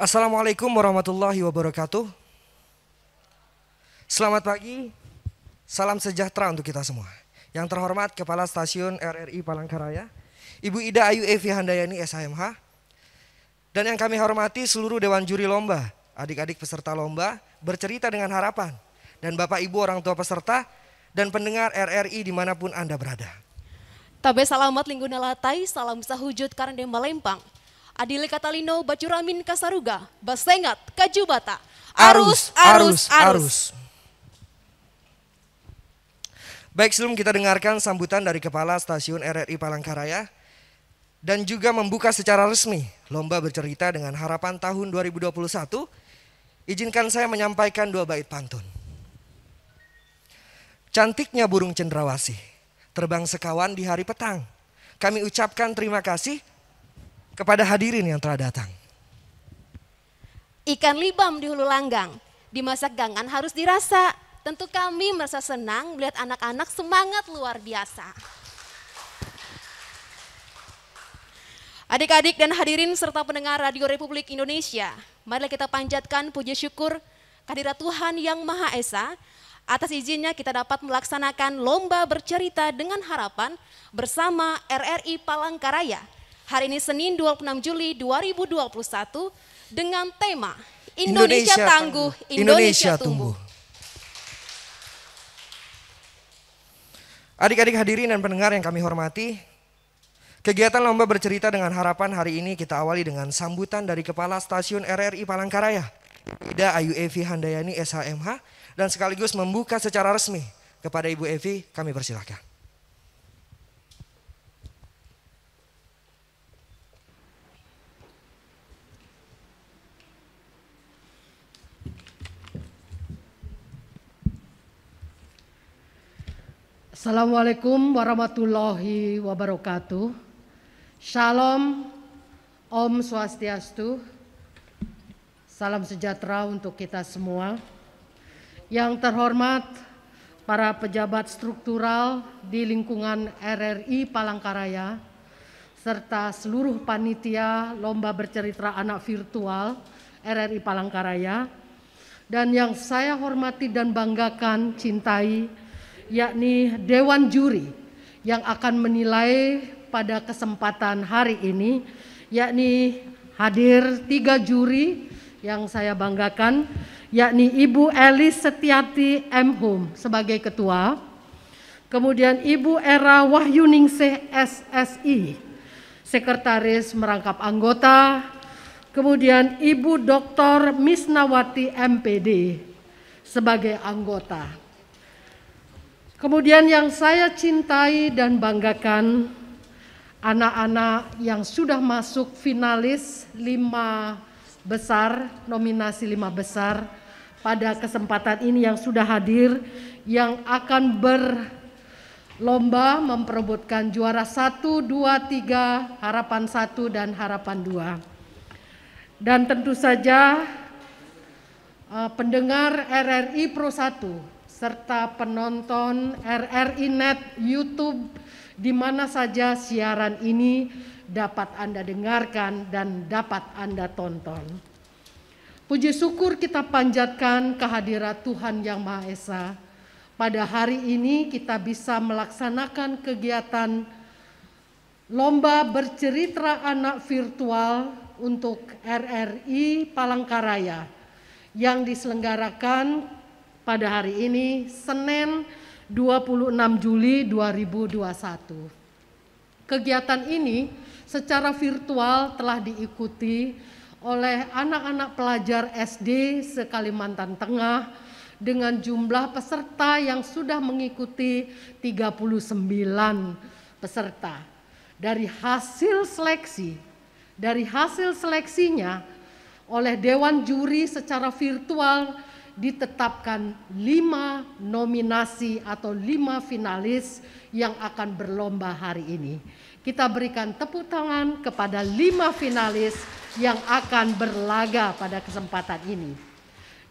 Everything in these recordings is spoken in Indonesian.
Assalamualaikum warahmatullahi wabarakatuh. Selamat pagi, salam sejahtera untuk kita semua. Yang terhormat Kepala Stasiun RRI Palangkaraya, Ibu Ida Ayu Evi Handayani SHMH. Dan yang kami hormati seluruh Dewan Juri Lomba, adik-adik peserta lomba, bercerita dengan harapan. Dan Bapak Ibu orang tua peserta dan pendengar RRI dimanapun Anda berada. Tabe salamat lingguna latai, salam sahujud karena Malempang. Adile Katalino Bacuramin Kasaruga, Basengat Kajubata. Arus. Baik, sebelum kita dengarkan sambutan dari Kepala Stasiun RRI Palangkaraya dan juga membuka secara resmi lomba bercerita dengan harapan tahun 2021, izinkan saya menyampaikan 2 bait pantun. Cantiknya burung cendrawasih, terbang sekawan di hari petang. Kami ucapkan terima kasih kepada hadirin yang telah datang. Ikan libam di hulu langgang, dimasak gangan harus dirasa. Tentu kami merasa senang melihat anak-anak semangat luar biasa. Adik-adik dan hadirin serta pendengar Radio Republik Indonesia, marilah kita panjatkan puji syukur kehadirat Tuhan Yang Maha Esa. Atas izinnya kita dapat melaksanakan lomba bercerita dengan harapan bersama RRI Palangkaraya. Hari ini Senin 26 Juli 2021 dengan tema Indonesia Tangguh, Indonesia Tumbuh. Adik-adik hadirin dan pendengar yang kami hormati, kegiatan lomba bercerita dengan harapan hari ini kita awali dengan sambutan dari Kepala Stasiun RRI Palangkaraya, Ida Ayu Evi Handayani SHMH, dan sekaligus membuka secara resmi. Kepada Ibu Evi kami persilahkan. Assalamualaikum warahmatullahi wabarakatuh. Shalom, Om Swastiastu. Salam sejahtera untuk kita semua. Yang terhormat para pejabat struktural di lingkungan RRI Palangkaraya serta seluruh panitia lomba bercerita anak virtual RRI Palangkaraya, dan yang saya hormati dan banggakan, cintai, yakni Dewan Juri yang akan menilai pada kesempatan hari ini, yakni hadir 3 juri yang saya banggakan, yakni Ibu Elis Setiati M. Hum sebagai ketua, kemudian Ibu Era Wahyuningsih SSI, sekretaris merangkap anggota, kemudian Ibu Dr. Misnawati MPD sebagai anggota. Kemudian yang saya cintai dan banggakan, anak-anak yang sudah masuk finalis 5 besar, nominasi 5 besar pada kesempatan ini yang sudah hadir, yang akan berlomba memperebutkan juara 1, 2, 3, harapan 1 dan harapan 2. Dan tentu saja pendengar RRI Pro 1 serta penonton RRI Net YouTube di mana saja siaran ini dapat Anda dengarkan dan dapat Anda tonton. Puji syukur kita panjatkan kehadirat Tuhan Yang Maha Esa. Pada hari ini kita bisa melaksanakan kegiatan lomba bercerita anak virtual untuk RRI Palangkaraya yang diselenggarakan pada hari ini Senin 26 Juli 2021. Kegiatan ini secara virtual telah diikuti oleh anak-anak pelajar SD se-Kalimantan Tengah dengan jumlah peserta yang sudah mengikuti 39 peserta. Dari hasil seleksinya oleh Dewan Juri secara virtual ditetapkan 5 nominasi atau 5 finalis yang akan berlomba hari ini. Kita berikan tepuk tangan kepada 5 finalis yang akan berlaga pada kesempatan ini.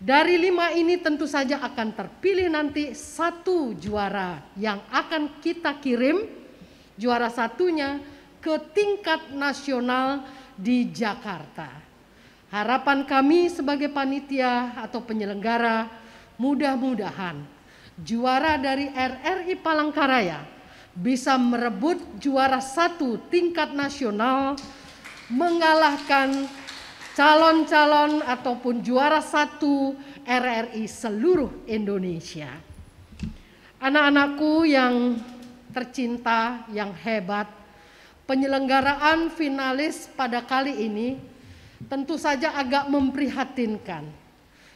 Dari 5 ini tentu saja akan terpilih nanti 1 juara yang akan kita kirim, juara satunya ke tingkat nasional di Jakarta. Harapan kami sebagai panitia atau penyelenggara, mudah-mudahan juara dari RRI Palangkaraya bisa merebut juara 1 tingkat nasional, mengalahkan calon-calon ataupun juara 1 RRI seluruh Indonesia. Anak-anakku yang tercinta, yang hebat, penyelenggaraan finalis pada kali ini tentu saja agak memprihatinkan.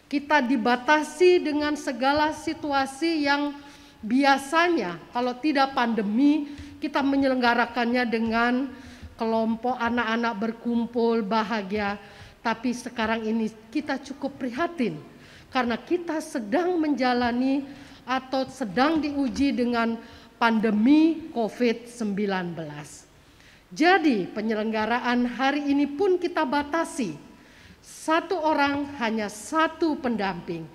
Kita dibatasi dengan segala situasi yang biasanya kalau tidak pandemi kita menyelenggarakannya dengan kelompok anak-anak berkumpul bahagia. Tapi sekarang ini kita cukup prihatin karena kita sedang menjalani atau sedang diuji dengan pandemi COVID-19. Jadi penyelenggaraan hari ini pun kita batasi. 1 orang hanya 1 pendamping.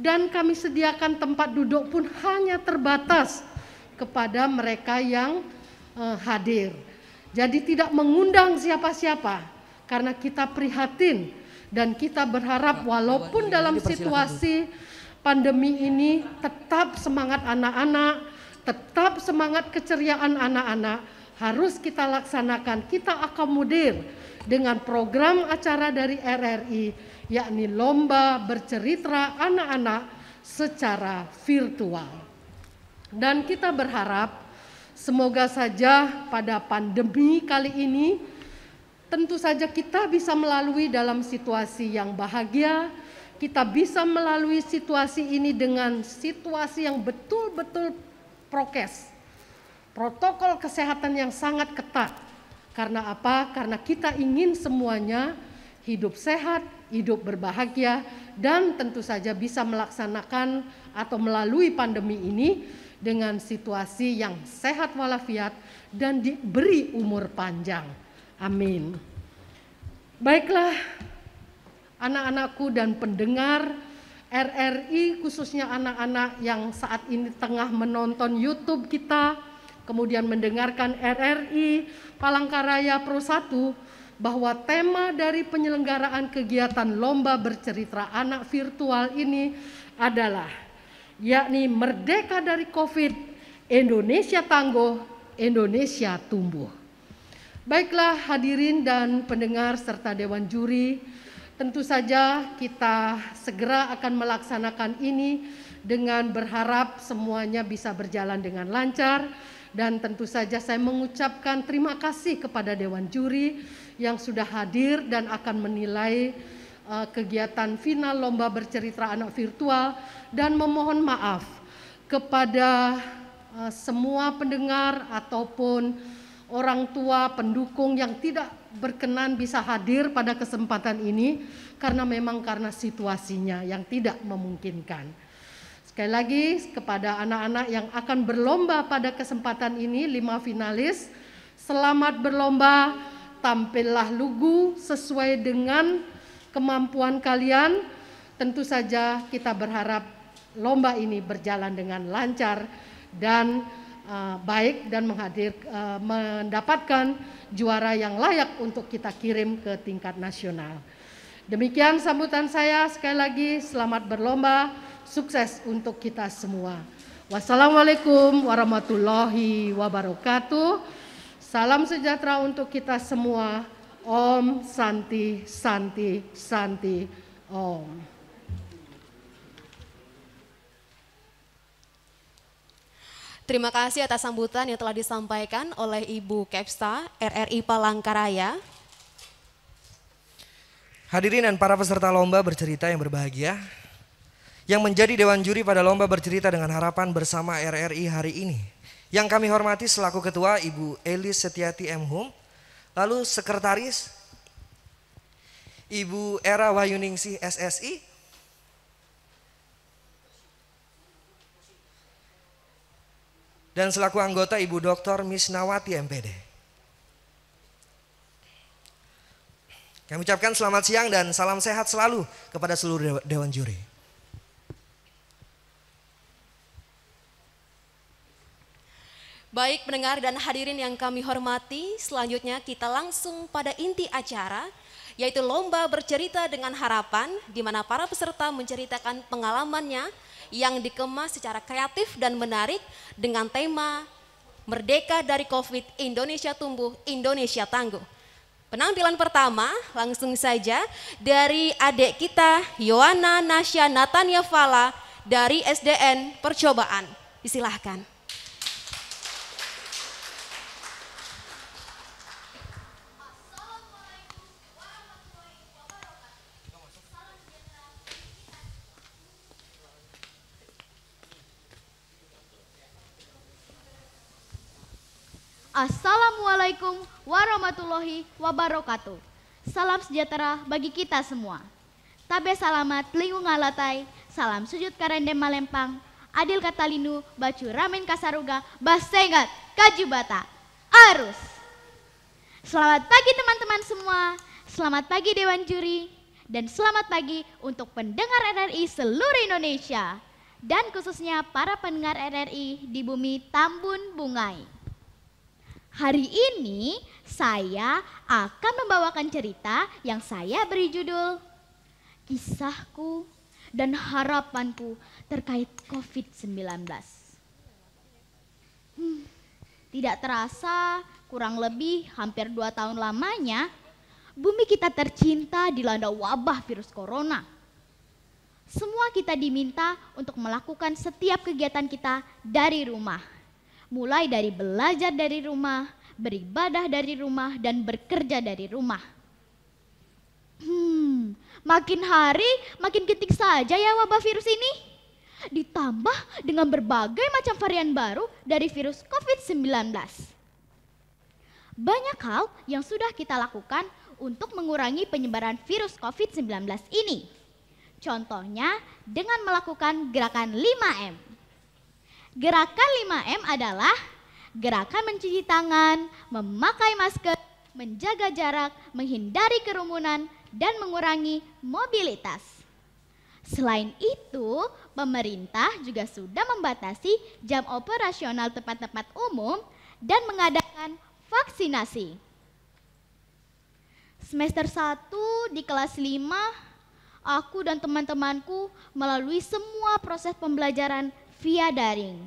Dan kami sediakan tempat duduk pun hanya terbatas kepada mereka yang hadir. Jadi tidak mengundang siapa-siapa karena kita prihatin dan kita berharap walaupun dalam situasi pandemi ini tetap semangat anak-anak, tetap semangat keceriaan anak-anak harus kita laksanakan, kita akomodir dengan program acara dari RRI, yakni lomba bercerita anak-anak secara virtual. Dan kita berharap semoga saja pada pandemi kali ini tentu saja kita bisa melalui dalam situasi yang bahagia, kita bisa melalui situasi ini dengan situasi yang betul-betul prokes. Protokol kesehatan yang sangat ketat. Karena apa? Karena kita ingin semuanya hidup sehat, hidup berbahagia, dan tentu saja bisa melaksanakan atau melalui pandemi ini dengan situasi yang sehat walafiat dan diberi umur panjang. Amin. Baiklah, anak-anakku dan pendengar RRI, khususnya anak-anak yang saat ini tengah menonton YouTube kita, kemudian mendengarkan RRI Palangkaraya Pro 1, bahwa tema dari penyelenggaraan kegiatan lomba bercerita anak virtual ini adalah yakni Merdeka dari COVID, Indonesia tangguh, Indonesia tumbuh. Baiklah hadirin dan pendengar serta Dewan Juri, tentu saja kita segera akan melaksanakan ini dengan berharap semuanya bisa berjalan dengan lancar. Dan tentu saja saya mengucapkan terima kasih kepada Dewan Juri yang sudah hadir dan akan menilai kegiatan final lomba bercerita anak virtual, dan memohon maaf kepada semua pendengar ataupun orang tua pendukung yang tidak berkenan bisa hadir pada kesempatan ini karena situasinya yang tidak memungkinkan. Sekali lagi kepada anak-anak yang akan berlomba pada kesempatan ini, 5 finalis, selamat berlomba, tampillah lugu sesuai dengan kemampuan kalian. Tentu saja kita berharap lomba ini berjalan dengan lancar dan baik dan mendapatkan juara yang layak untuk kita kirim ke tingkat nasional. Demikian sambutan saya, sekali lagi selamat berlomba. Sukses untuk kita semua. Wassalamualaikum warahmatullahi wabarakatuh. Salam sejahtera untuk kita semua. Om Santi Santi Santi Om. Terima kasih atas sambutan yang telah disampaikan oleh Ibu Kepsta RRI Palangkaraya. Hadirin dan para peserta lomba bercerita yang berbahagia, yang menjadi Dewan Juri pada lomba bercerita dengan harapan bersama RRI hari ini. Yang kami hormati selaku Ketua Ibu Elis Setiati M. Hum, lalu Sekretaris Ibu Era Wahyuningsih SSI, dan selaku anggota Ibu Dr. Misnawati MPD. Kami ucapkan selamat siang dan salam sehat selalu kepada seluruh Dewan Juri. Baik pendengar dan hadirin yang kami hormati, selanjutnya kita langsung pada inti acara, yaitu lomba bercerita dengan harapan, di mana para peserta menceritakan pengalamannya yang dikemas secara kreatif dan menarik dengan tema Merdeka dari Covid, Indonesia Tumbuh, Indonesia Tangguh. Penampilan pertama langsung saja dari adik kita Yohana Nasya Natania Fala dari SDN Percobaan. Disilahkan. Assalamualaikum warahmatullahi wabarakatuh. Salam sejahtera bagi kita semua. Tabe salamat linggung ngalatai, salam sujud karendem malempang, adil katalinu, bacu ramen kasaruga, basengat kajubata, arus. Selamat pagi teman-teman semua, selamat pagi Dewan Juri, dan selamat pagi untuk pendengar RRI seluruh Indonesia, dan khususnya para pendengar RRI di bumi Tambun Bungai. Hari ini saya akan membawakan cerita yang saya beri judul Kisahku dan Harapanku Terkait COVID-19. Tidak terasa, kurang lebih hampir 2 tahun lamanya, bumi kita tercinta dilanda wabah virus corona. Semua kita diminta untuk melakukan setiap kegiatan kita dari rumah. Mulai dari belajar dari rumah, beribadah dari rumah, dan bekerja dari rumah. Makin hari makin ketik saja ya wabah virus ini. Ditambah dengan berbagai macam varian baru dari virus COVID-19. Banyak hal yang sudah kita lakukan untuk mengurangi penyebaran virus COVID-19 ini. Contohnya dengan melakukan gerakan 5M. Gerakan 5M adalah gerakan mencuci tangan, memakai masker, menjaga jarak, menghindari kerumunan, dan mengurangi mobilitas. Selain itu, pemerintah juga sudah membatasi jam operasional tempat-tempat umum dan mengadakan vaksinasi. Semester 1 di kelas 5, aku dan teman-temanku melalui semua proses pembelajaran via daring.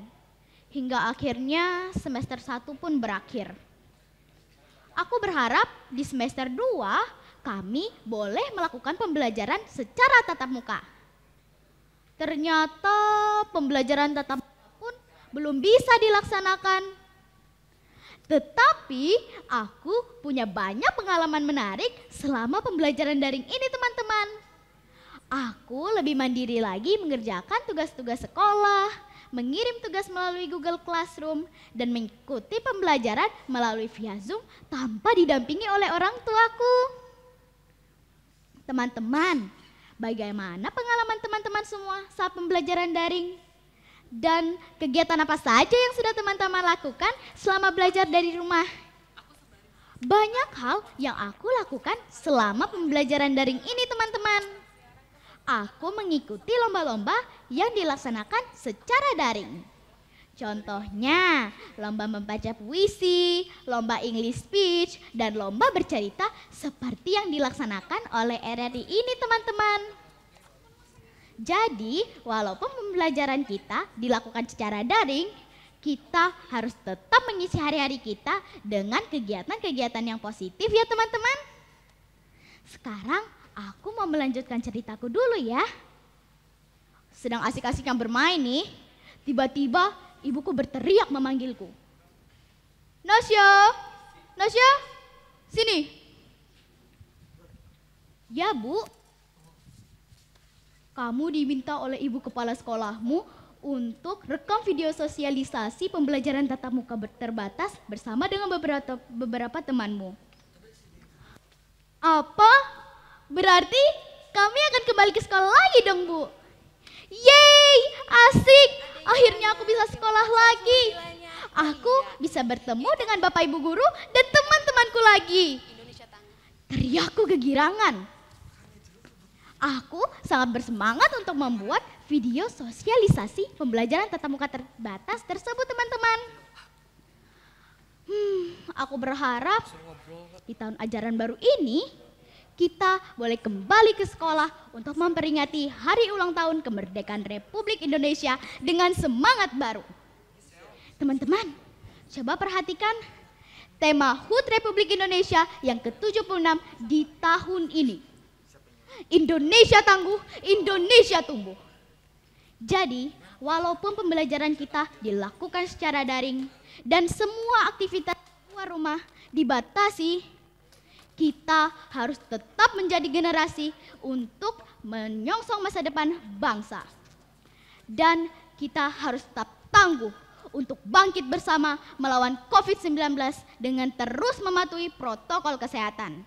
Hingga akhirnya semester 1 pun berakhir. Aku berharap di semester 2 kami boleh melakukan pembelajaran secara tatap muka. Ternyata pembelajaran tatap muka pun belum bisa dilaksanakan. Tetapi aku punya banyak pengalaman menarik selama pembelajaran daring ini teman-teman. Aku lebih mandiri lagi mengerjakan tugas-tugas sekolah, mengirim tugas melalui Google Classroom, dan mengikuti pembelajaran melalui via Zoom tanpa didampingi oleh orang tuaku. Teman-teman, bagaimana pengalaman teman-teman semua saat pembelajaran daring? Dan kegiatan apa saja yang sudah teman-teman lakukan selama belajar dari rumah? Banyak hal yang aku lakukan selama pembelajaran daring ini teman-teman. Aku mengikuti lomba-lomba yang dilaksanakan secara daring. Contohnya, lomba membaca puisi, lomba English speech, dan lomba bercerita seperti yang dilaksanakan oleh RRI ini teman-teman. Jadi, walaupun pembelajaran kita dilakukan secara daring, kita harus tetap mengisi hari-hari kita dengan kegiatan-kegiatan yang positif ya teman-teman. Sekarang, aku mau melanjutkan ceritaku dulu ya. Sedang asik-asiknya bermain nih, tiba-tiba ibuku berteriak memanggilku. Nasya, Nasya, sini. Ya Bu, kamu diminta oleh ibu kepala sekolahmu untuk rekam video sosialisasi pembelajaran tatap muka terbatas bersama dengan beberapa temanmu. Apa? Berarti kami akan kembali ke sekolah lagi dong Bu. Yeay, asik. Akhirnya aku bisa sekolah lagi. Aku bisa bertemu dengan Bapak Ibu Guru dan teman-temanku lagi. Teriakku kegirangan. Aku sangat bersemangat untuk membuat video sosialisasi pembelajaran tatap muka terbatas tersebut teman-teman. Aku berharap di tahun ajaran baru ini kita boleh kembali ke sekolah untuk memperingati hari ulang tahun kemerdekaan Republik Indonesia dengan semangat baru. Teman-teman, coba perhatikan tema HUT Republik Indonesia yang ke-76 di tahun ini. Indonesia tangguh, Indonesia tumbuh. Jadi, walaupun pembelajaran kita dilakukan secara daring dan semua aktivitas luar rumah dibatasi, kita harus tetap menjadi generasi untuk menyongsong masa depan bangsa. Dan kita harus tetap tangguh untuk bangkit bersama melawan COVID-19 dengan terus mematuhi protokol kesehatan.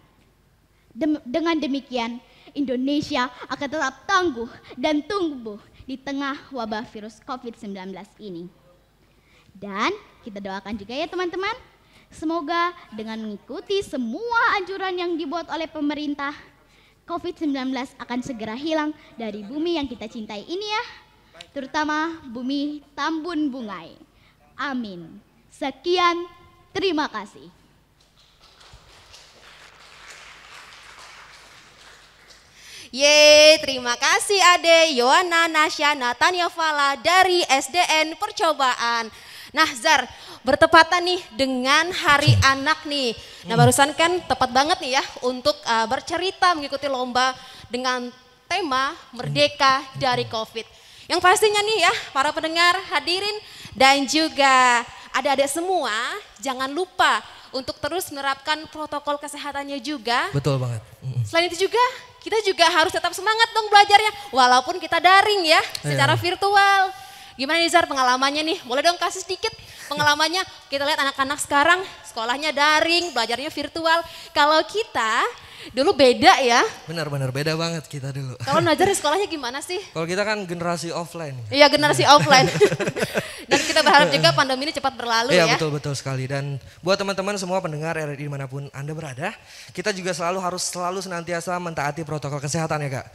Dengan demikian, Indonesia akan tetap tangguh dan tumbuh di tengah wabah virus COVID-19 ini. Dan kita doakan juga ya teman-teman, semoga dengan mengikuti semua anjuran yang dibuat oleh pemerintah, COVID-19 akan segera hilang dari bumi yang kita cintai ini ya, terutama bumi Tambun Bungai. Amin. Sekian, terima kasih. Yeay, terima kasih Ade Yohana Nasya Natania Fala dari SDN Percobaan. Nah Zar, bertepatan nih dengan Hari Anak nih. Nah barusan kan tepat banget nih ya untuk bercerita mengikuti lomba dengan tema Merdeka dari COVID. Yang pastinya nih ya para pendengar hadirin dan juga adik-adik semua jangan lupa untuk terus menerapkan protokol kesehatannya juga. Betul banget. Selain itu juga kita juga harus tetap semangat dong belajarnya walaupun kita daring ya secara virtual. Gimana nih Zar pengalamannya nih? Boleh dong kasih sedikit pengalamannya. Kita lihat anak-anak sekarang sekolahnya daring, belajarnya virtual. Kalau kita dulu beda ya. Benar-benar beda banget kita dulu. Kalau Nazar di sekolahnya gimana sih? Kalau kita kan generasi offline. Iya generasi offline. Dan kita berharap juga pandemi ini cepat berlalu ya. Iya betul-betul sekali. Dan buat teman-teman semua pendengar RRI dimanapun Anda berada, kita juga harus selalu senantiasa mentaati protokol kesehatan ya Kak.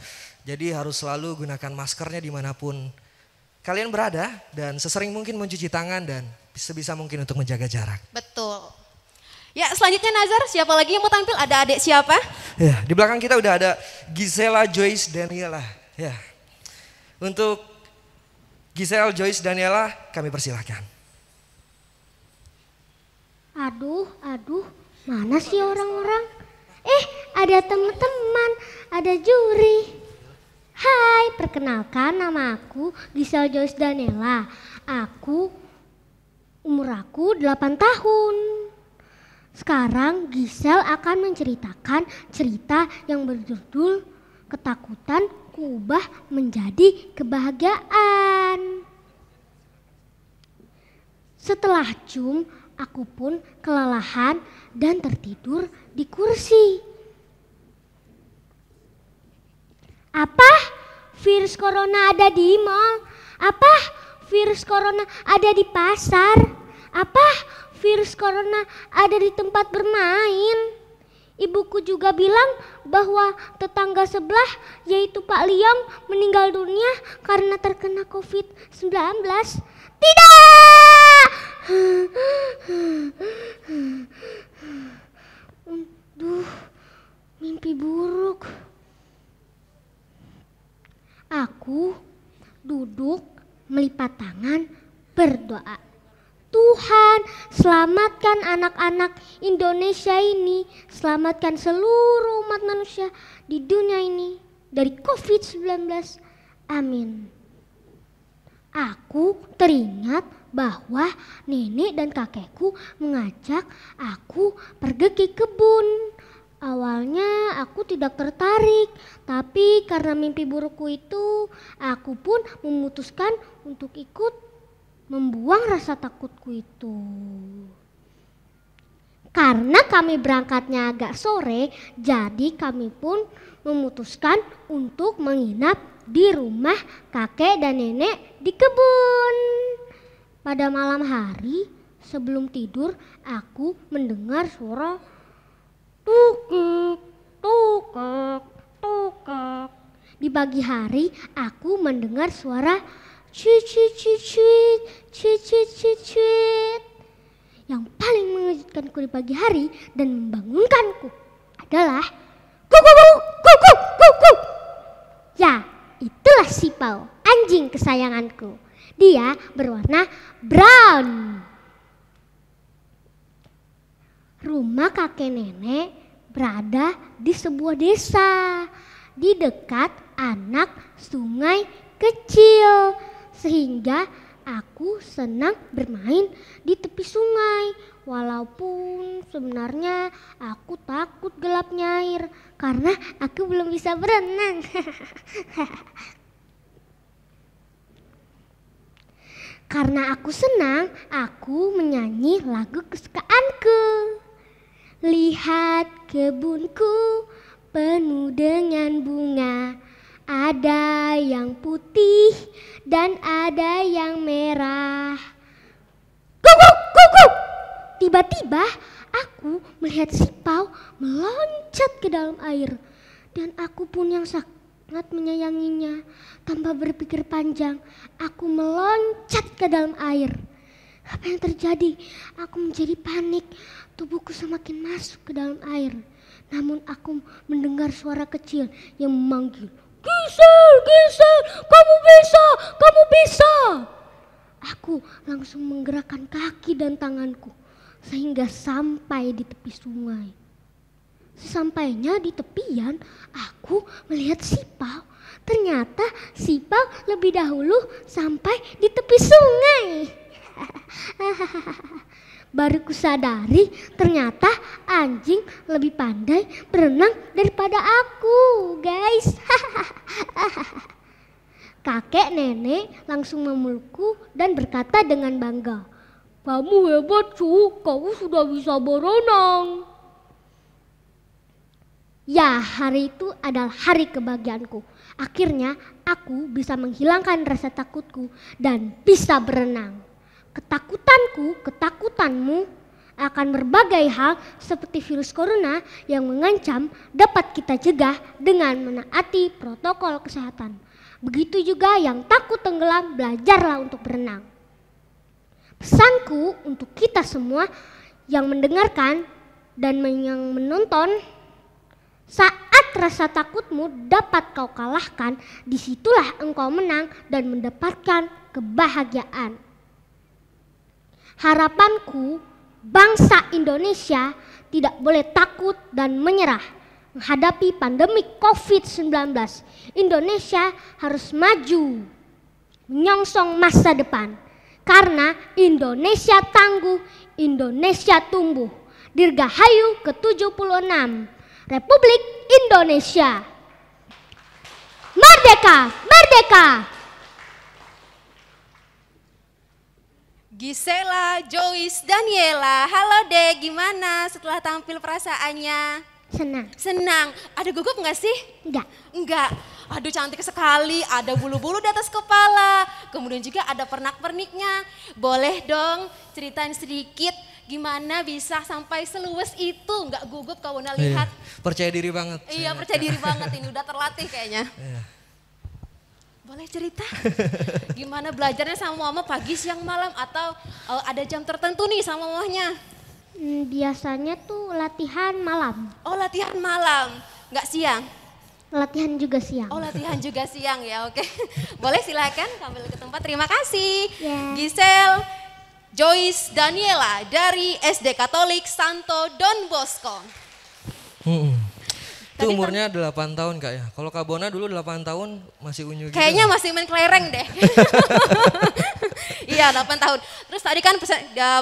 Jadi harus selalu gunakan maskernya dimanapun kalian berada dan sesering mungkin mencuci tangan dan sebisa mungkin untuk menjaga jarak. Betul. Ya selanjutnya Nazar, siapa lagi yang mau tampil? Ada adik siapa? Ya di belakang kita udah ada Gisela Joyce Daniela. Ya, untuk Gisela Joyce Daniela kami persilahkan. Aduh, mana sih orang-orang? Ada teman-teman, ada juri. Hai, perkenalkan nama aku Gisela Joyce Daniela. Umur aku 8 tahun. Sekarang Gisel akan menceritakan cerita yang berjudul Ketakutan Kuubah Menjadi Kebahagiaan. Setelah cium, aku pun kelelahan dan tertidur di kursi. Apa? Virus corona ada di mall? Apa? Virus corona ada di pasar? Apa? Virus corona ada di tempat bermain? Ibuku juga bilang bahwa tetangga sebelah yaitu Pak Liam meninggal dunia karena terkena COVID-19. Tidak! Aduh, mimpi buruk. Aku duduk melipat tangan berdoa. Tuhan, selamatkan anak-anak Indonesia ini, selamatkan seluruh umat manusia di dunia ini dari COVID-19. Amin. Aku teringat bahwa nenek dan kakekku mengajak aku pergi ke kebun. Awalnya aku tidak tertarik, tapi karena mimpi burukku itu, aku pun memutuskan untuk ikut membuang rasa takutku itu. Karena kami berangkatnya agak sore, jadi kami pun memutuskan untuk menginap di rumah kakek dan nenek di kebun. Pada malam hari, sebelum tidur, aku mendengar suara tukek, tukek, tukek. Di pagi hari, aku mendengar suara cuit, cuit, cuit, cuit, cuit, cuit, cuit, cuit. Yang paling mengejutkanku di pagi hari dan membangunkanku adalah Kuk. Ya, itulah Sipau, anjing kesayanganku. Dia berwarna brown. Rumah kakek nenek berada di sebuah desa di dekat anak sungai kecil, sehingga aku senang bermain di tepi sungai. Walaupun sebenarnya aku takut gelapnya air karena aku belum bisa berenang. Karena aku senang, aku menyanyi lagu kesukaanku. Lihat kebunku penuh dengan bunga, ada yang putih dan ada yang merah. Kuk. Tiba-tiba aku melihat Sipau meloncat ke dalam air, dan aku pun yang sangat menyayanginya. Tanpa berpikir panjang, aku meloncat ke dalam air. Apa yang terjadi? Aku menjadi panik. Tubuhku semakin masuk ke dalam air. Namun aku mendengar suara kecil yang memanggil, Gisel, kamu bisa. Aku langsung menggerakkan kaki dan tanganku sehingga sampai di tepi sungai. Sesampainya di tepian, aku melihat Sipau. Ternyata Sipau lebih dahulu sampai di tepi sungai. Baru kusadari ternyata anjing lebih pandai berenang daripada aku, guys. Kakek nenek langsung memelukku dan berkata dengan bangga, "Kamu hebat, Cu, kamu sudah bisa berenang." Ya, hari itu adalah hari kebahagiaanku. Akhirnya aku bisa menghilangkan rasa takutku dan bisa berenang. Ketakutanmu akan berbagai hal seperti virus corona yang mengancam dapat kita cegah dengan menaati protokol kesehatan. Begitu juga yang takut tenggelam, belajarlah untuk berenang. Pesanku untuk kita semua yang mendengarkan dan yang menonton, saat rasa takutmu dapat kau kalahkan, disitulah engkau menang dan mendapatkan kebahagiaan. Harapanku, bangsa Indonesia tidak boleh takut dan menyerah menghadapi pandemi COVID-19. Indonesia harus maju, menyongsong masa depan. Karena Indonesia tangguh, Indonesia tumbuh. Dirgahayu ke-76, Republik Indonesia. Merdeka! Gisela, Joyce, Daniela, halo Dek, gimana setelah tampil perasaannya? Senang. Ada gugup nggak sih? Enggak. Aduh cantik sekali, ada bulu-bulu di atas kepala, kemudian juga ada pernak-perniknya. Boleh dong ceritain sedikit gimana bisa sampai seluwes itu, nggak gugup kalau udah lihat? Percaya diri banget. Iya, percaya diri banget, ini udah terlatih kayaknya. Boleh cerita gimana belajarnya sama mama pagi, siang, malam, atau ada jam tertentu nih sama mamanya? Biasanya tuh latihan malam. Oh, latihan malam, nggak siang? Latihan juga siang. Oh, latihan juga siang ya, oke. Boleh silakan kembali ke tempat, terima kasih. Yeah. Gisel, Joyce, Daniela dari SD Katolik Santo Don Bosco. Itu umurnya 8 tahun Kak ya. Kalau Kak Bona dulu 8 tahun masih unyu gitu. Kayaknya masih main kelereng deh. Iya 8 tahun. Terus tadi kan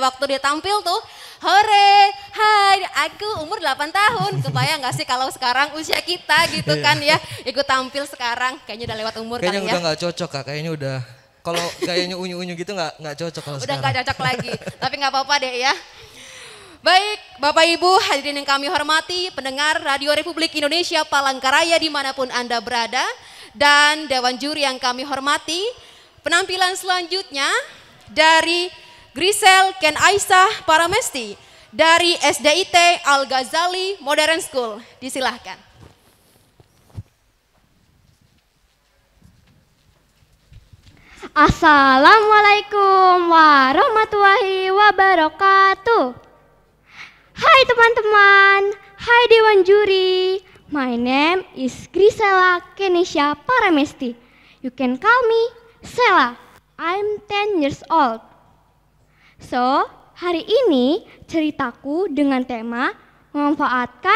waktu dia tampil tuh, hore, hai aku umur 8 tahun. Kebayang gak sih kalau sekarang usia kita gitu kan ya. Ikut tampil sekarang, kayaknya udah lewat umur kayaknya kali ya. Udah gak cocok Kak, kayaknya udah. Kalau gayanya unyu-unyu gitu gak cocok kalau sekarang. Udah gak cocok lagi, tapi gak apa-apa deh ya. Baik, Bapak Ibu hadirin yang kami hormati, pendengar Radio Republik Indonesia Palangkaraya dimanapun Anda berada, dan Dewan Juri yang kami hormati, penampilan selanjutnya dari Grisel Ken Aisyah Paramesti dari SDIT Al Ghazali Modern School. Disilahkan. Assalamualaikum warahmatullahi wabarakatuh. Hai teman-teman, hai Dewan Juri, My name is Grisela Kenesha Paramesti. You can call me Sela. I'm 10 years old. So, hari ini ceritaku dengan tema memanfaatkan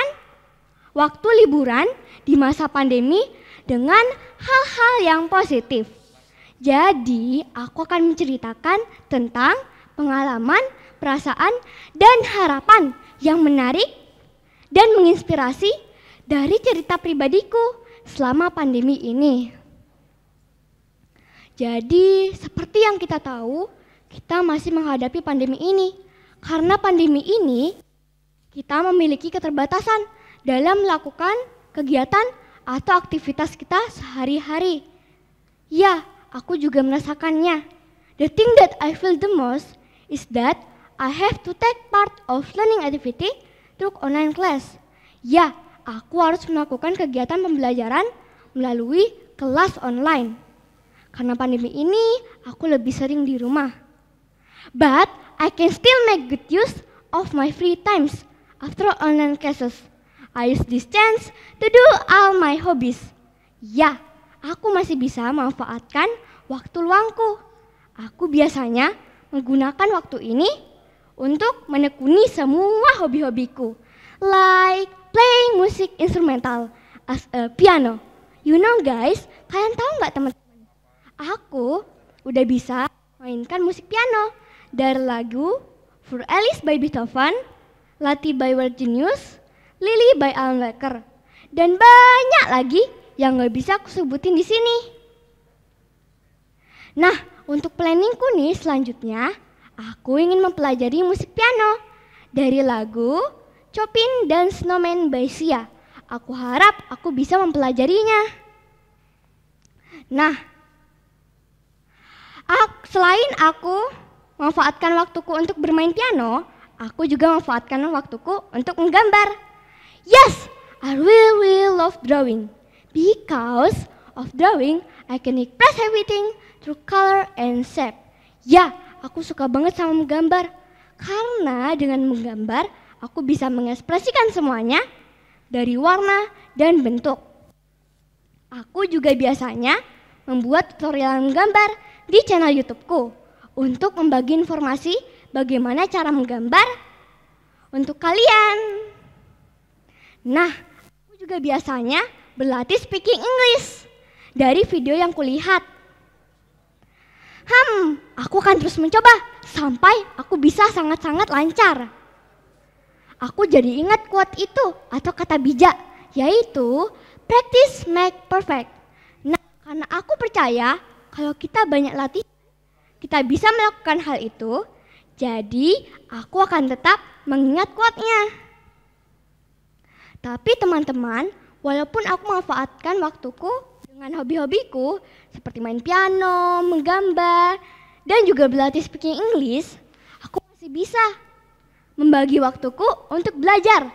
waktu liburan di masa pandemi dengan hal-hal yang positif. Jadi, aku akan menceritakan tentang pengalaman, perasaan, dan harapan yang menarik dan menginspirasi dari cerita pribadiku selama pandemi ini. Jadi, seperti yang kita tahu, kita masih menghadapi pandemi ini. Karena pandemi ini, kita memiliki keterbatasan dalam melakukan kegiatan atau aktivitas kita sehari-hari. Ya, aku juga merasakannya. The thing that I feel the most is that I have to take part of learning activity through online class. Ya, aku harus melakukan kegiatan pembelajaran melalui kelas online. Karena pandemi ini, aku lebih sering di rumah. But I can still make good use of my free times after online classes. I use this chance to do all my hobbies. Ya, aku masih bisa memanfaatkan waktu luangku. Aku biasanya menggunakan waktu ini untuk menekuni semua hobi-hobiku. Like playing music instrumental as a piano. You know guys, kalian tahu nggak teman-teman? Aku udah bisa mainkan musik piano dari lagu For Alice by Beethoven, Lati by Virginius, Lily by Alan Walker, dan banyak lagi yang nggak bisa aku sebutin di sini. Nah, untuk planningku nih selanjutnya, aku ingin mempelajari musik piano dari lagu Chopin dan Snowman by Sia. Aku harap aku bisa mempelajarinya. Nah, selain aku memanfaatkan waktuku untuk bermain piano, aku juga memanfaatkan waktuku untuk menggambar. Yes, I really love drawing. Because of drawing, I can express everything through color and shape. Ya, aku suka banget sama menggambar. Karena dengan menggambar, aku bisa mengekspresikan semuanya dari warna dan bentuk. Aku juga biasanya membuat tutorial menggambar di channel YouTube-ku untuk membagi informasi bagaimana cara menggambar untuk kalian. Nah, aku juga biasanya berlatih speaking English dari video yang kulihat. Aku akan terus mencoba sampai aku bisa sangat-sangat lancar. Aku jadi ingat quote itu atau kata bijak, yaitu practice make perfect. Nah, karena aku percaya kalau kita banyak latih, kita bisa melakukan hal itu. Jadi, aku akan tetap mengingat quote-nya. Tapi teman-teman, walaupun aku memanfaatkan waktuku dengan hobi-hobiku seperti main piano, menggambar, dan juga berlatih speaking English, aku masih bisa membagi waktuku untuk belajar.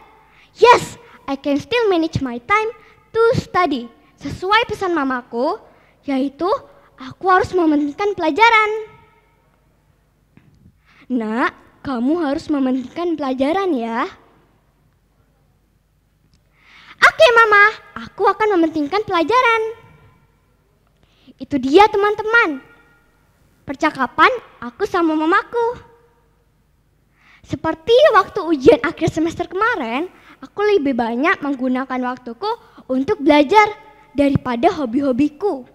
Yes, I can still manage my time to study. Sesuai pesan mamaku, yaitu aku harus mementingkan pelajaran. Nak, kamu harus mementingkan pelajaran ya. Oke mama, aku akan mementingkan pelajaran. Itu dia teman-teman, percakapan aku sama mamaku. Seperti waktu ujian akhir semester kemarin, aku lebih banyak menggunakan waktuku untuk belajar daripada hobi-hobiku.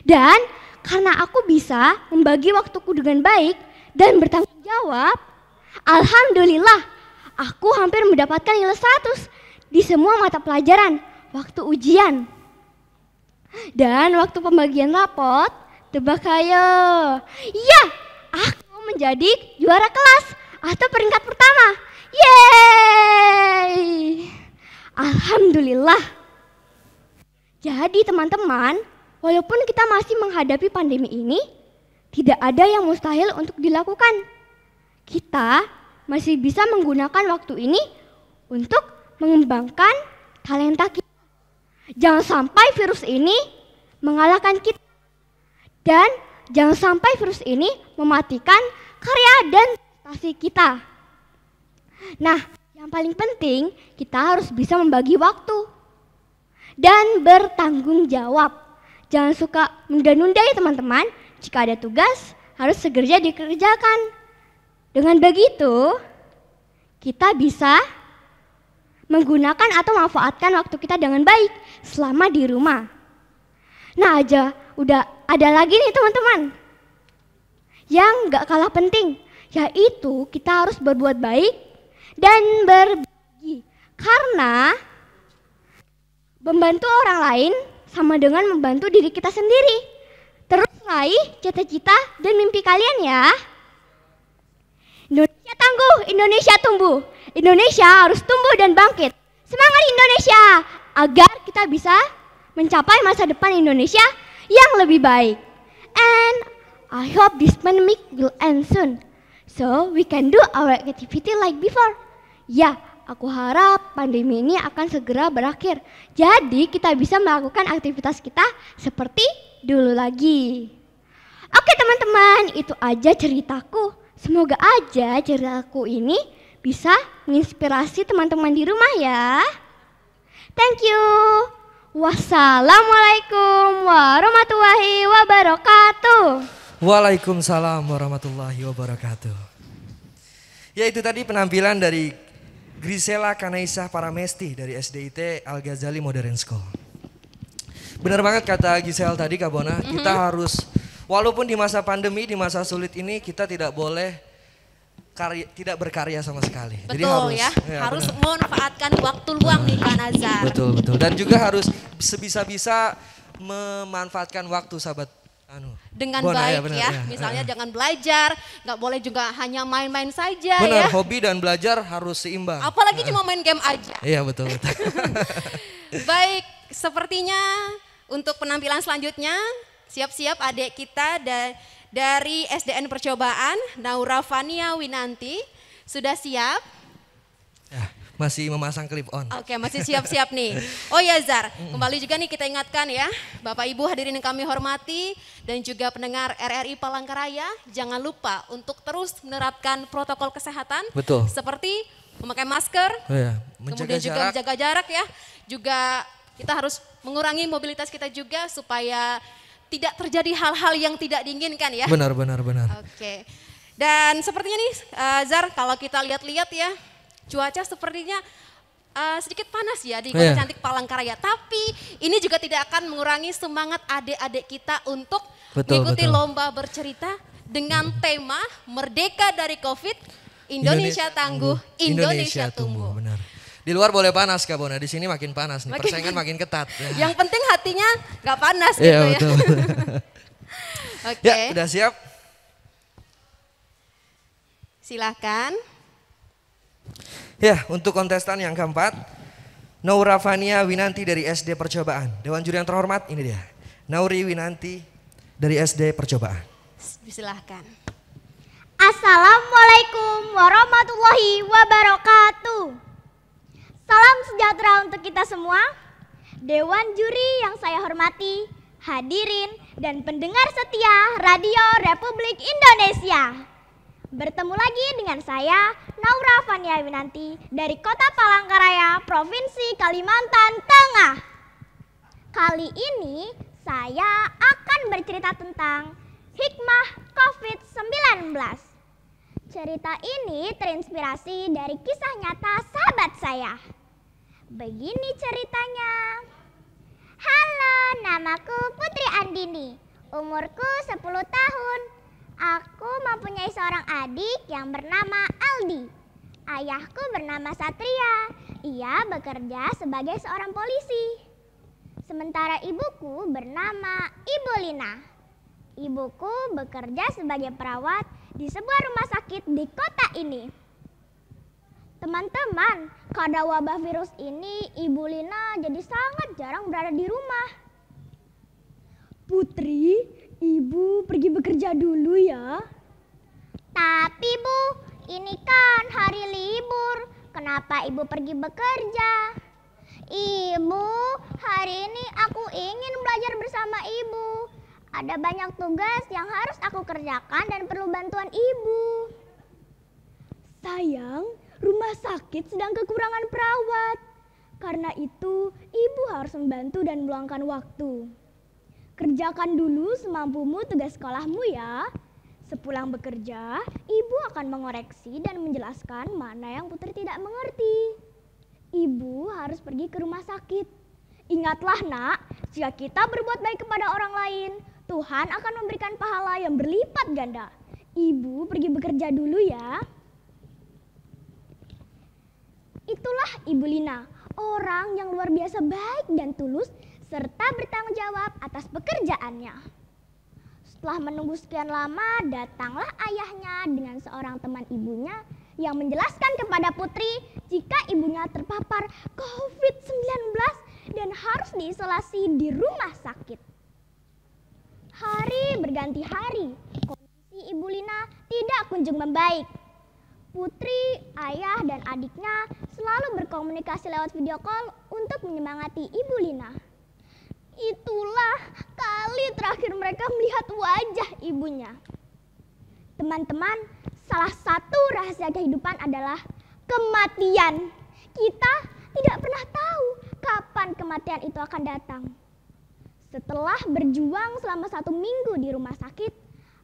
Dan karena aku bisa membagi waktuku dengan baik dan bertanggung jawab, alhamdulillah aku hampir mendapatkan nilai 100 di semua mata pelajaran waktu ujian. Dan waktu pembagian rapot, tebak ayo. Ya, aku menjadi juara kelas atau peringkat pertama. Yeay! Alhamdulillah. Jadi teman-teman, walaupun kita masih menghadapi pandemi ini, tidak ada yang mustahil untuk dilakukan. Kita masih bisa menggunakan waktu ini untuk mengembangkan talenta kita. Jangan sampai virus ini mengalahkan kita. Dan jangan sampai virus ini mematikan karya dan prestasi kita. Nah, yang paling penting kita harus bisa membagi waktu. dan bertanggung jawab. Jangan suka nunda-nunda ya teman-teman. Jika ada tugas, harus segera dikerjakan. Dengan begitu, kita bisa menggunakan atau memanfaatkan waktu kita dengan baik selama di rumah. Nah udah ada lagi nih teman-teman yang gak kalah penting, yaitu kita harus berbuat baik dan berbagi. Karena membantu orang lain sama dengan membantu diri kita sendiri. Terus raih cita-cita dan mimpi kalian ya. Indonesia tangguh, Indonesia tumbuh. Indonesia harus tumbuh dan bangkit. Semangat Indonesia agar kita bisa mencapai masa depan Indonesia yang lebih baik. And I hope this pandemic will end soon, so we can do our activity like before. Ya, aku harap pandemi ini akan segera berakhir. Jadi kita bisa melakukan aktivitas kita seperti dulu lagi. Oke teman-teman, itu aja ceritaku. Semoga aja ceritaku ini bisa menginspirasi teman-teman di rumah ya. Thank you. Wassalamualaikum warahmatullahi wabarakatuh. Waalaikumsalam warahmatullahi wabarakatuh. Ya, itu tadi penampilan dari Grisela Kanaisah Paramesti dari SDIT Al-Ghazali Modern School. Benar banget kata Gisel tadi Kak Bona, kita harus walaupun di masa pandemi, di masa sulit ini kita tidak boleh tidak berkarya sama sekali. Betul. Jadi harus memanfaatkan waktu luang nih Kak Nazar. Betul. Dan juga harus sebisa-bisa memanfaatkan waktu sahabat dengan Bona, baik ya. Misalnya jangan belajar, nggak boleh juga hanya main-main saja. Benar, ya. hobi dan belajar harus seimbang. Apalagi cuma main game aja. Iya betul. Baik, sepertinya untuk penampilan selanjutnya siap-siap adik kita dari SDN Percobaan, Naura Fania Winanti. Sudah siap? Ya, masih memasang clip on. Oke, masih siap-siap nih. Oh ya Zar, kembali juga nih kita ingatkan ya, Bapak Ibu hadirin yang kami hormati dan juga pendengar RRI Palangkaraya, jangan lupa untuk terus menerapkan protokol kesehatan. Betul. Seperti memakai masker, kemudian juga menjaga jarak ya. Juga kita harus mengurangi mobilitas kita juga supaya tidak terjadi hal-hal yang tidak diinginkan ya. Benar. Oke. Dan sepertinya nih Zar, kalau kita lihat-lihat ya, cuaca sepertinya sedikit panas ya di Kota Cantik Palangkaraya. Tapi ini juga tidak akan mengurangi semangat adik-adik kita untuk mengikuti lomba bercerita dengan tema Merdeka dari Covid, Indonesia tangguh, Indonesia tumbuh. Benar. Di luar boleh panas Kak Bona, di sini makin panas nih, persaingan makin ketat. Yang penting hatinya gak panas gitu ya. Betul. Oke. Ya, udah siap? Silahkan. Ya, untuk kontestan yang keempat, Naura Fania Winanti dari SD Percobaan. Dewan juri yang terhormat, ini dia. Nauri Winanti dari SD Percobaan. Silahkan. Assalamualaikum warahmatullahi wabarakatuh. Salam sejahtera untuk kita semua. Dewan juri yang saya hormati, hadirin dan pendengar setia Radio Republik Indonesia. Bertemu lagi dengan saya, Naura Fania Winanti dari Kota Palangkaraya, Provinsi Kalimantan Tengah. Kali ini saya akan bercerita tentang hikmah COVID-19. Cerita ini terinspirasi dari kisah nyata sahabat saya. Begini ceritanya. Halo, namaku Putri Andini. Umurku 10 tahun. Aku mempunyai seorang adik yang bernama Aldi. Ayahku bernama Satria. Ia bekerja sebagai seorang polisi. Sementara ibuku bernama Ibu Lina. Ibuku bekerja sebagai perawat di sebuah rumah sakit di kota ini. Teman-teman, karena wabah virus ini, Ibu Lina jadi sangat jarang berada di rumah. Putri, Ibu pergi bekerja dulu ya. Tapi Bu, ini kan hari libur. Kenapa Ibu pergi bekerja? Ibu, hari ini aku ingin belajar bersama Ibu. Ada banyak tugas yang harus aku kerjakan dan perlu bantuan Ibu. Sayang, rumah sakit sedang kekurangan perawat. Karena itu, ibu harus membantu dan meluangkan waktu. Kerjakan dulu semampumu tugas sekolahmu ya. Sepulang bekerja, ibu akan mengoreksi dan menjelaskan mana yang Putri tidak mengerti. Ibu harus pergi ke rumah sakit. Ingatlah nak, jika kita berbuat baik kepada orang lain, Tuhan akan memberikan pahala yang berlipat ganda. Ibu pergi bekerja dulu ya. Itulah Ibu Lina, orang yang luar biasa baik dan tulus serta bertanggung jawab atas pekerjaannya. Setelah menunggu sekian lama, datanglah ayahnya dengan seorang teman ibunya yang menjelaskan kepada Putri jika ibunya terpapar COVID-19 dan harus diisolasi di rumah sakit. Hari berganti hari, kondisi Ibu Lina tidak kunjung membaik. Putri, ayah, dan adiknya selalu berkomunikasi lewat video call untuk menyemangati Ibu Lina. Itulah kali terakhir mereka melihat wajah ibunya. Teman-teman, salah satu rahasia kehidupan adalah kematian. Kita tidak pernah tahu kapan kematian itu akan datang. Setelah berjuang selama 1 minggu di rumah sakit,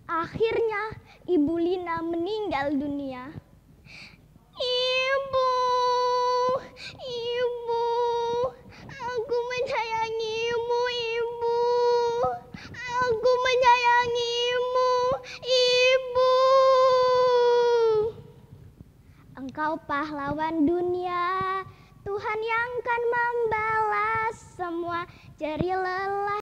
akhirnya Ibu Lina meninggal dunia. Ibu, ibu, aku menyayangimu, ibu. Aku menyayangimu, ibu. Engkau pahlawan dunia, Tuhan yang akan membalas semua jerih lelah.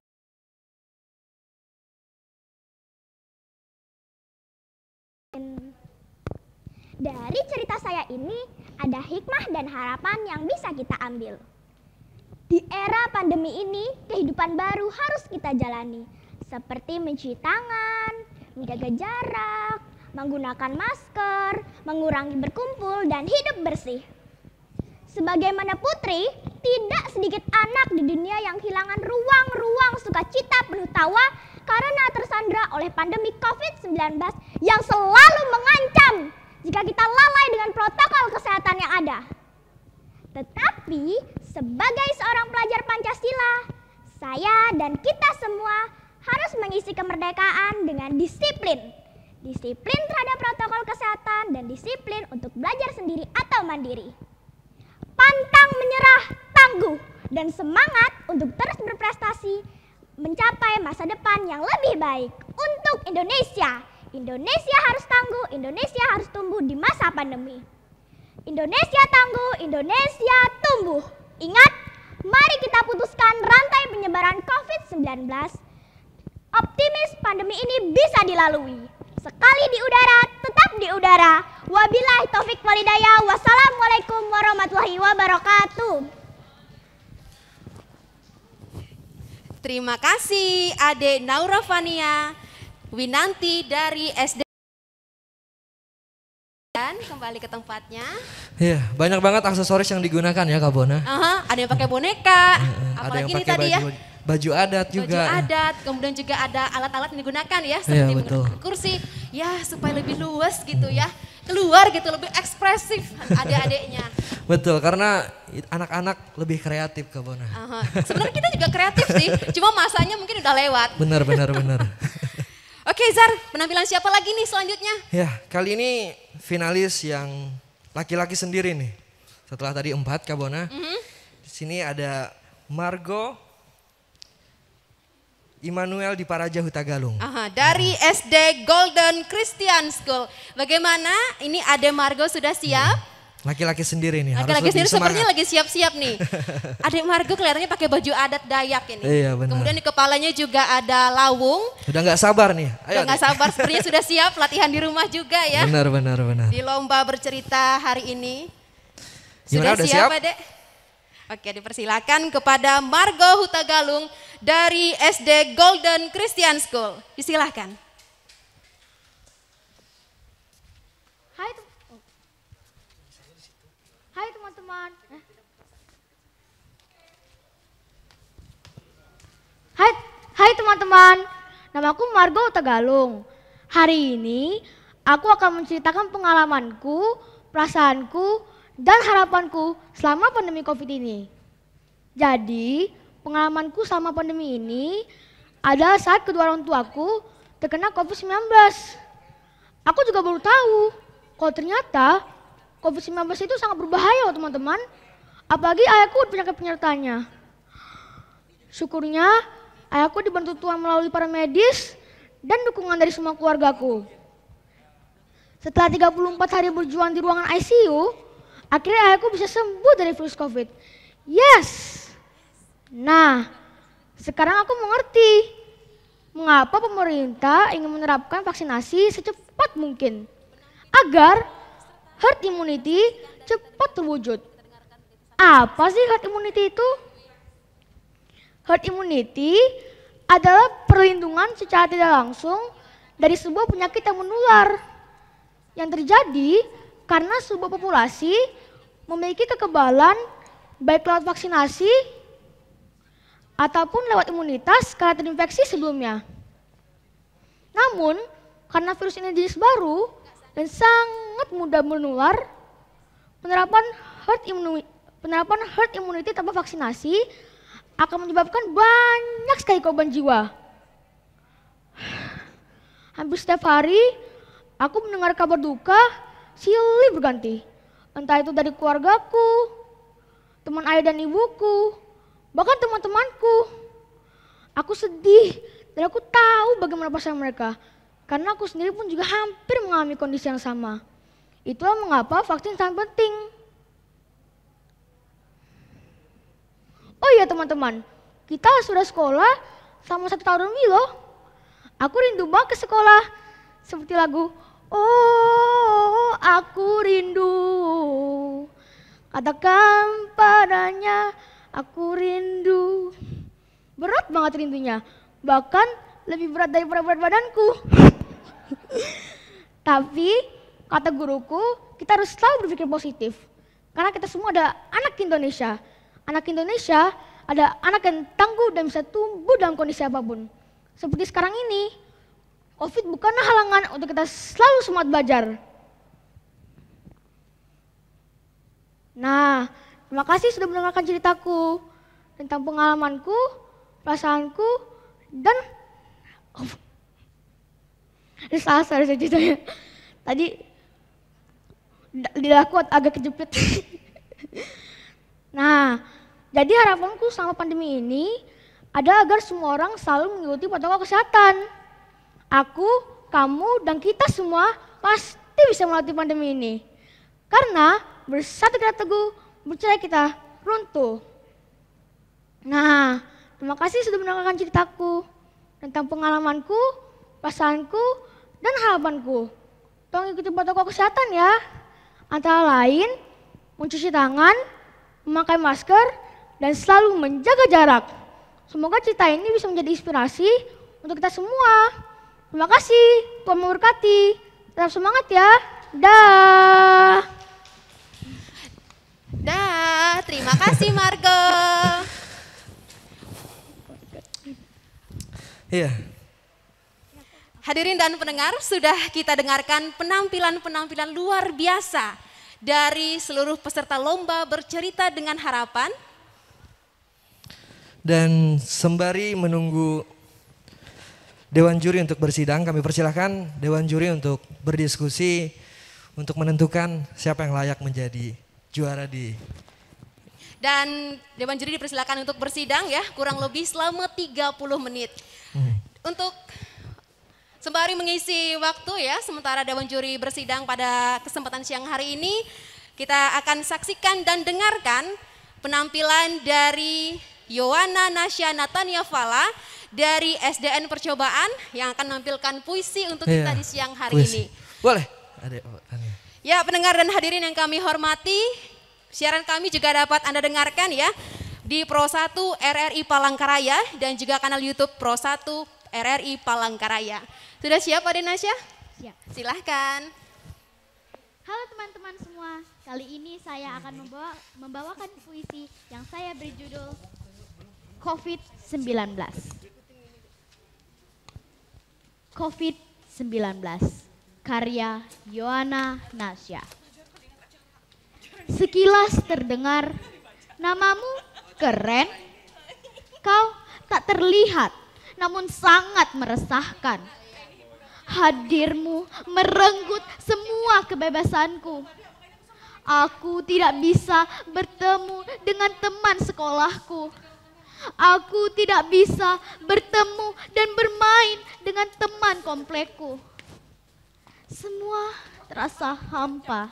Dari cerita saya ini ada hikmah dan harapan yang bisa kita ambil. Di era pandemi ini, kehidupan baru harus kita jalani, seperti mencuci tangan, menjaga jarak, menggunakan masker, mengurangi berkumpul, dan hidup bersih. Sebagaimana Putri, tidak sedikit anak di dunia yang kehilangan ruang-ruang sukacita penuh tawa karena tersandra oleh pandemi COVID-19 yang selalu mengancam jika kita lalai dengan protokol kesehatan yang ada. Tetapi sebagai seorang pelajar Pancasila, saya dan kita semua harus mengisi kemerdekaan dengan disiplin. Disiplin terhadap protokol kesehatan dan disiplin untuk belajar sendiri atau mandiri. Pantang menyerah, tangguh, dan semangat untuk terus berprestasi mencapai masa depan yang lebih baik untuk Indonesia. Indonesia harus tangguh, Indonesia harus tumbuh di masa pandemi. Indonesia tangguh, Indonesia tumbuh. Ingat, mari kita putuskan rantai penyebaran COVID-19. Optimis pandemi ini bisa dilalui. Sekali di udara, tetap di udara. Wabillahi taufik walhidayah. Wassalamualaikum warahmatullahi wabarakatuh. Terima kasih Ade Naura Fania Winanti dari SD. Dan kembali ke tempatnya. Iya, banyak banget aksesoris yang digunakan ya Kak Bona. Ada yang pakai boneka, Ada yang apalagi ini pakai tadi ya. Baju adat juga. Baju adat, kemudian juga ada alat-alat yang digunakan ya, seperti menggunakan kursi, ya supaya lebih luas gitu ya, keluar gitu, lebih ekspresif adik-adiknya. Betul, karena anak-anak lebih kreatif Kak Bona. Sebenarnya kita juga kreatif sih, cuma masanya mungkin udah lewat. Benar. Oke Zar, penampilan siapa lagi nih selanjutnya? Ya, kali ini finalis yang laki-laki sendiri nih. Setelah tadi 4 Kak Bona. Di sini ada Margo Immanuel di Paraja Hutagalung. Dari SD Golden Christian School. Bagaimana? Ini Ade Margo sudah siap? Laki-laki sendiri nih. Laki-laki sendiri sepertinya lagi siap-siap nih. Adik Margo kelihatannya pakai baju adat Dayak ini. Iya benar. Kemudian di kepalanya juga ada lawung. Udah gak sabar nih. Ayo. Udah gak sabar, sepertinya sudah siap latihan di rumah juga ya. Benar. Di lomba bercerita hari ini. Gimana, udah siap? Adek? Oke, dipersilakan kepada Margo Hutagalung dari SD Golden Christian School. Disilahkan. Hai teman-teman. Hai teman-teman. Namaku Margo Hutagalung. Hari ini aku akan menceritakan pengalamanku, perasaanku, dan harapanku selama pandemi COVID ini. Jadi, pengalamanku selama pandemi ini adalah saat kedua orang tuaku terkena COVID-19. Aku juga baru tahu kalau ternyata COVID-19 itu sangat berbahaya loh teman-teman. Apalagi ayahku penyakit penyertanya. Syukurnya ayahku dibantu Tuhan melalui para medis dan dukungan dari semua keluargaku. Setelah 34 hari berjuang di ruangan ICU, akhirnya ayahku bisa sembuh dari virus COVID. Yes! Nah, sekarang aku mengerti mengapa pemerintah ingin menerapkan vaksinasi secepat mungkin agar herd immunity cepat terwujud. Apa sih herd immunity itu? Herd immunity adalah perlindungan secara tidak langsung dari sebuah penyakit yang menular yang terjadi karena sebuah populasi memiliki kekebalan baik lewat vaksinasi ataupun lewat imunitas karena terinfeksi sebelumnya. Namun, karena virus ini jenis baru dan sangat mudah menular, penerapan herd immunity tanpa vaksinasi akan menyebabkan banyak sekali korban jiwa. Hampir setiap hari, aku mendengar kabar duka silih berganti. Entah itu dari keluargaku, teman ayah dan ibuku, bahkan teman-temanku. Aku sedih dan aku tahu bagaimana perasaan mereka. Karena aku sendiri pun juga hampir mengalami kondisi yang sama. Itulah mengapa vaksin sangat penting. Oh iya teman-teman, kita sudah sekolah selama 1 tahun lebih loh. Aku rindu banget ke sekolah. Seperti lagu, oh aku rindu. Katakan padanya, aku rindu. Berat banget rindunya, bahkan lebih berat daripada berat badanku. Tapi kata guruku, kita harus selalu berpikir positif. Karena kita semua ada anak Indonesia. Anak Indonesia ada anak yang tangguh dan bisa tumbuh dalam kondisi apapun. Seperti sekarang ini, COVID bukanlah halangan untuk kita selalu semangat belajar. Nah, terima kasih sudah mendengarkan ceritaku tentang pengalamanku, perasaanku, dan salah ceritanya. Tadi lidahku agak kejepit. Nah, jadi harapanku selama pandemi ini ada agar semua orang selalu mengikuti protokol kesehatan. Aku, kamu, dan kita semua pasti bisa melewati pandemi ini. Karena bersatu kita teguh, bercerai kita runtuh. Nah, terima kasih sudah mendengarkan ceritaku tentang pengalamanku, perasaanku, dan harapanku. Tolong ikuti protokol kesehatan ya. Antara lain, mencuci tangan, memakai masker, dan selalu menjaga jarak. Semoga cerita ini bisa menjadi inspirasi untuk kita semua. Terima kasih, Tuhan memberkati. Tetap semangat ya. Dah. Dah, terima kasih Margo. Iya. Hadirin dan pendengar, sudah kita dengarkan penampilan-penampilan luar biasa dari seluruh peserta lomba bercerita dengan harapan. Dan sembari menunggu Dewan Juri untuk bersidang, kami persilahkan Dewan Juri untuk berdiskusi untuk menentukan siapa yang layak menjadi juara di. Dan Dewan Juri dipersilakan untuk bersidang ya, kurang lebih selama 30 menit. Untuk sembari mengisi waktu ya, sementara Dewan Juri bersidang pada kesempatan siang hari ini, kita akan saksikan dan dengarkan penampilan dari Yowana Nasya Natania Fala dari SDN Percobaan yang akan menampilkan puisi untuk kita di siang hari ini. Boleh. Ya, pendengar dan hadirin yang kami hormati, siaran kami juga dapat Anda dengarkan ya di Pro 1 RRI Palangkaraya dan juga kanal YouTube Pro 1 RRI Palangkaraya. Sudah siap Ade Nasya? Siap. Silahkan. Halo teman-teman semua, kali ini saya akan membawakan puisi yang saya beri judul COVID-19. COVID-19, karya Yowana Nasya. Sekilas terdengar, namamu Keren? Kau tak terlihat, namun sangat meresahkan. Hadirmu merenggut semua kebebasanku. Aku tidak bisa bertemu dengan teman sekolahku. Aku tidak bisa bertemu dan bermain dengan teman komplekku. Semua terasa hampa,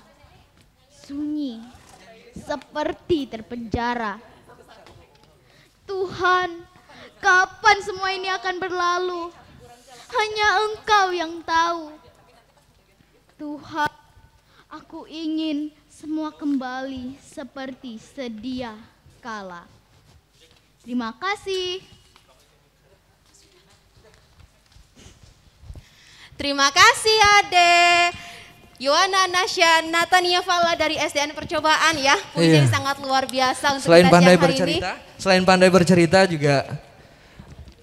sunyi, seperti terpenjara. Tuhan, kapan semua ini akan berlalu? Hanya Engkau yang tahu. Tuhan, aku ingin semua kembali seperti sedia kala. Terima kasih. Terima kasih Ade. Yohana Nasya Natania Fala dari SDN Percobaan ya. Pujian sangat luar biasa untuk Selain kita pandai siang hari bercerita, ini. selain pandai bercerita juga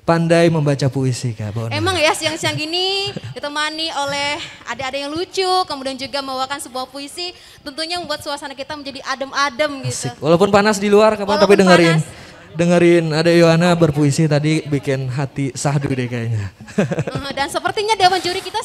pandai membaca puisi Kak Bona. Emang ya siang-siang gini ditemani oleh adik-adik yang lucu, kemudian juga membawakan sebuah puisi, tentunya membuat suasana kita menjadi adem-adem gitu. Asik. Walaupun panas di luar Kak Bona, tapi dengerin ada Yohana berpuisi tadi bikin hati sahdu deh kayaknya. Dan sepertinya Dewan Juri kita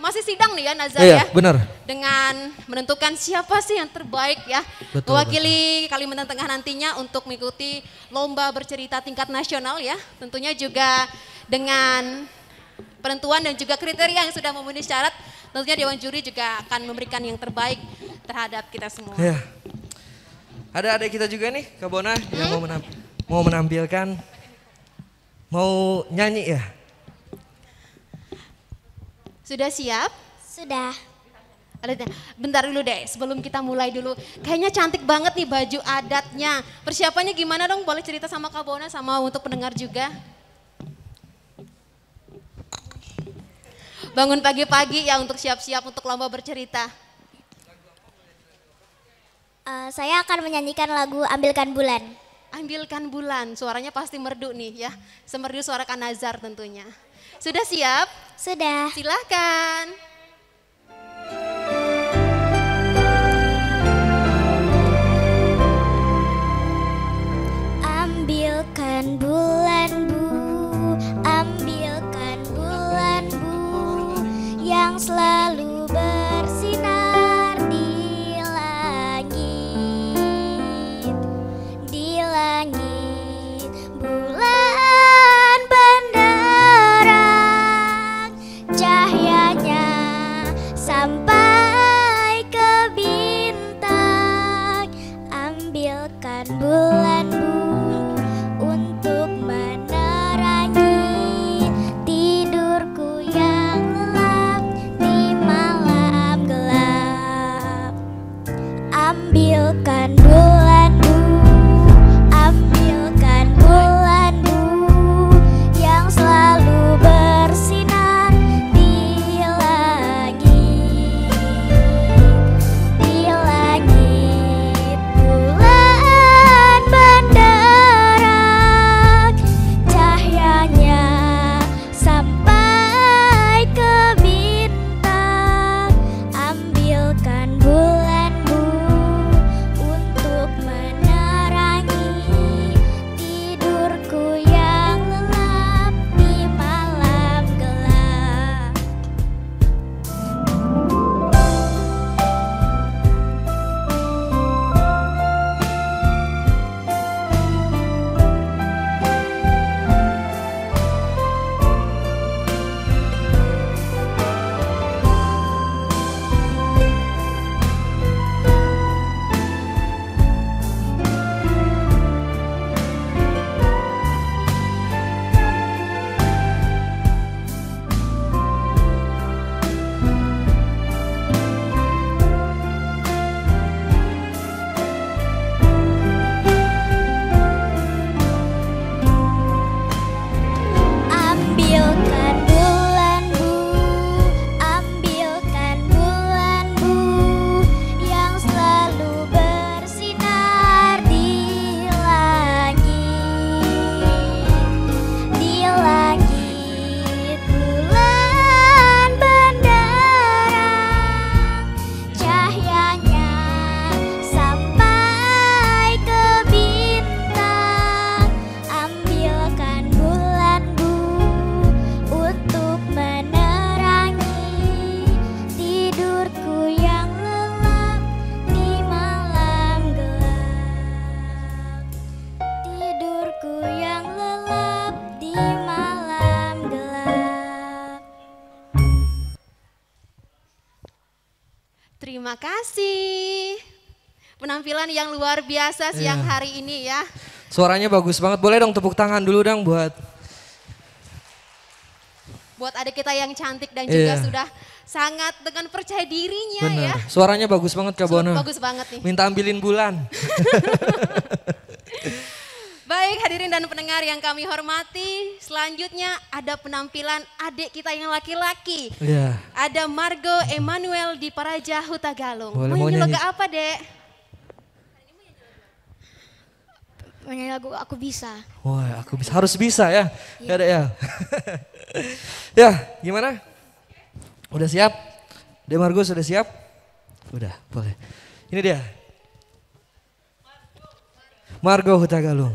masih sidang nih ya Nazar Iya, ya. benar. Dengan menentukan siapa sih yang terbaik ya. Betul, mewakili Kalimantan Tengah nantinya untuk mengikuti lomba bercerita tingkat nasional ya. Tentunya juga dengan penentuan dan juga kriteria yang sudah memenuhi syarat. Tentunya Dewan Juri juga akan memberikan yang terbaik terhadap kita semua. Ya. Ada adik kita juga nih Kak Bona yang mau menampilkan, mau nyanyi ya? Sudah siap? Sudah. Bentar dulu deh, sebelum kita mulai dulu. Kayaknya cantik banget nih baju adatnya. Persiapannya gimana dong? Boleh cerita sama Kak Bona sama untuk pendengar juga? Bangun pagi-pagi ya untuk siap-siap untuk lomba bercerita. Saya akan menyanyikan lagu Ambilkan Bulan. Ambilkan Bulan, suaranya pasti merdu nih ya. Semerdu suara Kak Nazar tentunya. Sudah siap? Sudah. Silahkan. Ambilkan bulan bu, ambilkan bulan bu, yang selalu bersinar di langit, bulan benderang, cahayanya malam gelap. Terima kasih. Penampilan yang luar biasa siang hari ini ya. Suaranya bagus banget. Boleh dong tepuk tangan dulu dong buat adik kita yang cantik dan juga sudah sangat dengan percaya dirinya ya. Suaranya bagus banget Kak Bona. Bagus banget nih. Minta ambilin bulan. Baik hadirin dan pendengar yang kami hormati, selanjutnya ada penampilan adik kita yang laki-laki. Iya. Ada Margo Emmanuel di Paraja Hutagalung. Mau nyanyi nyanyi lagu apa, Dek? Menyanyi lagu Aku Bisa. Wah, aku bisa, harus bisa ya. Ya, Dek ya. Ya, gimana? Udah siap? Dek Margo sudah siap? Udah, boleh. Ini dia. Margo Hutagalung.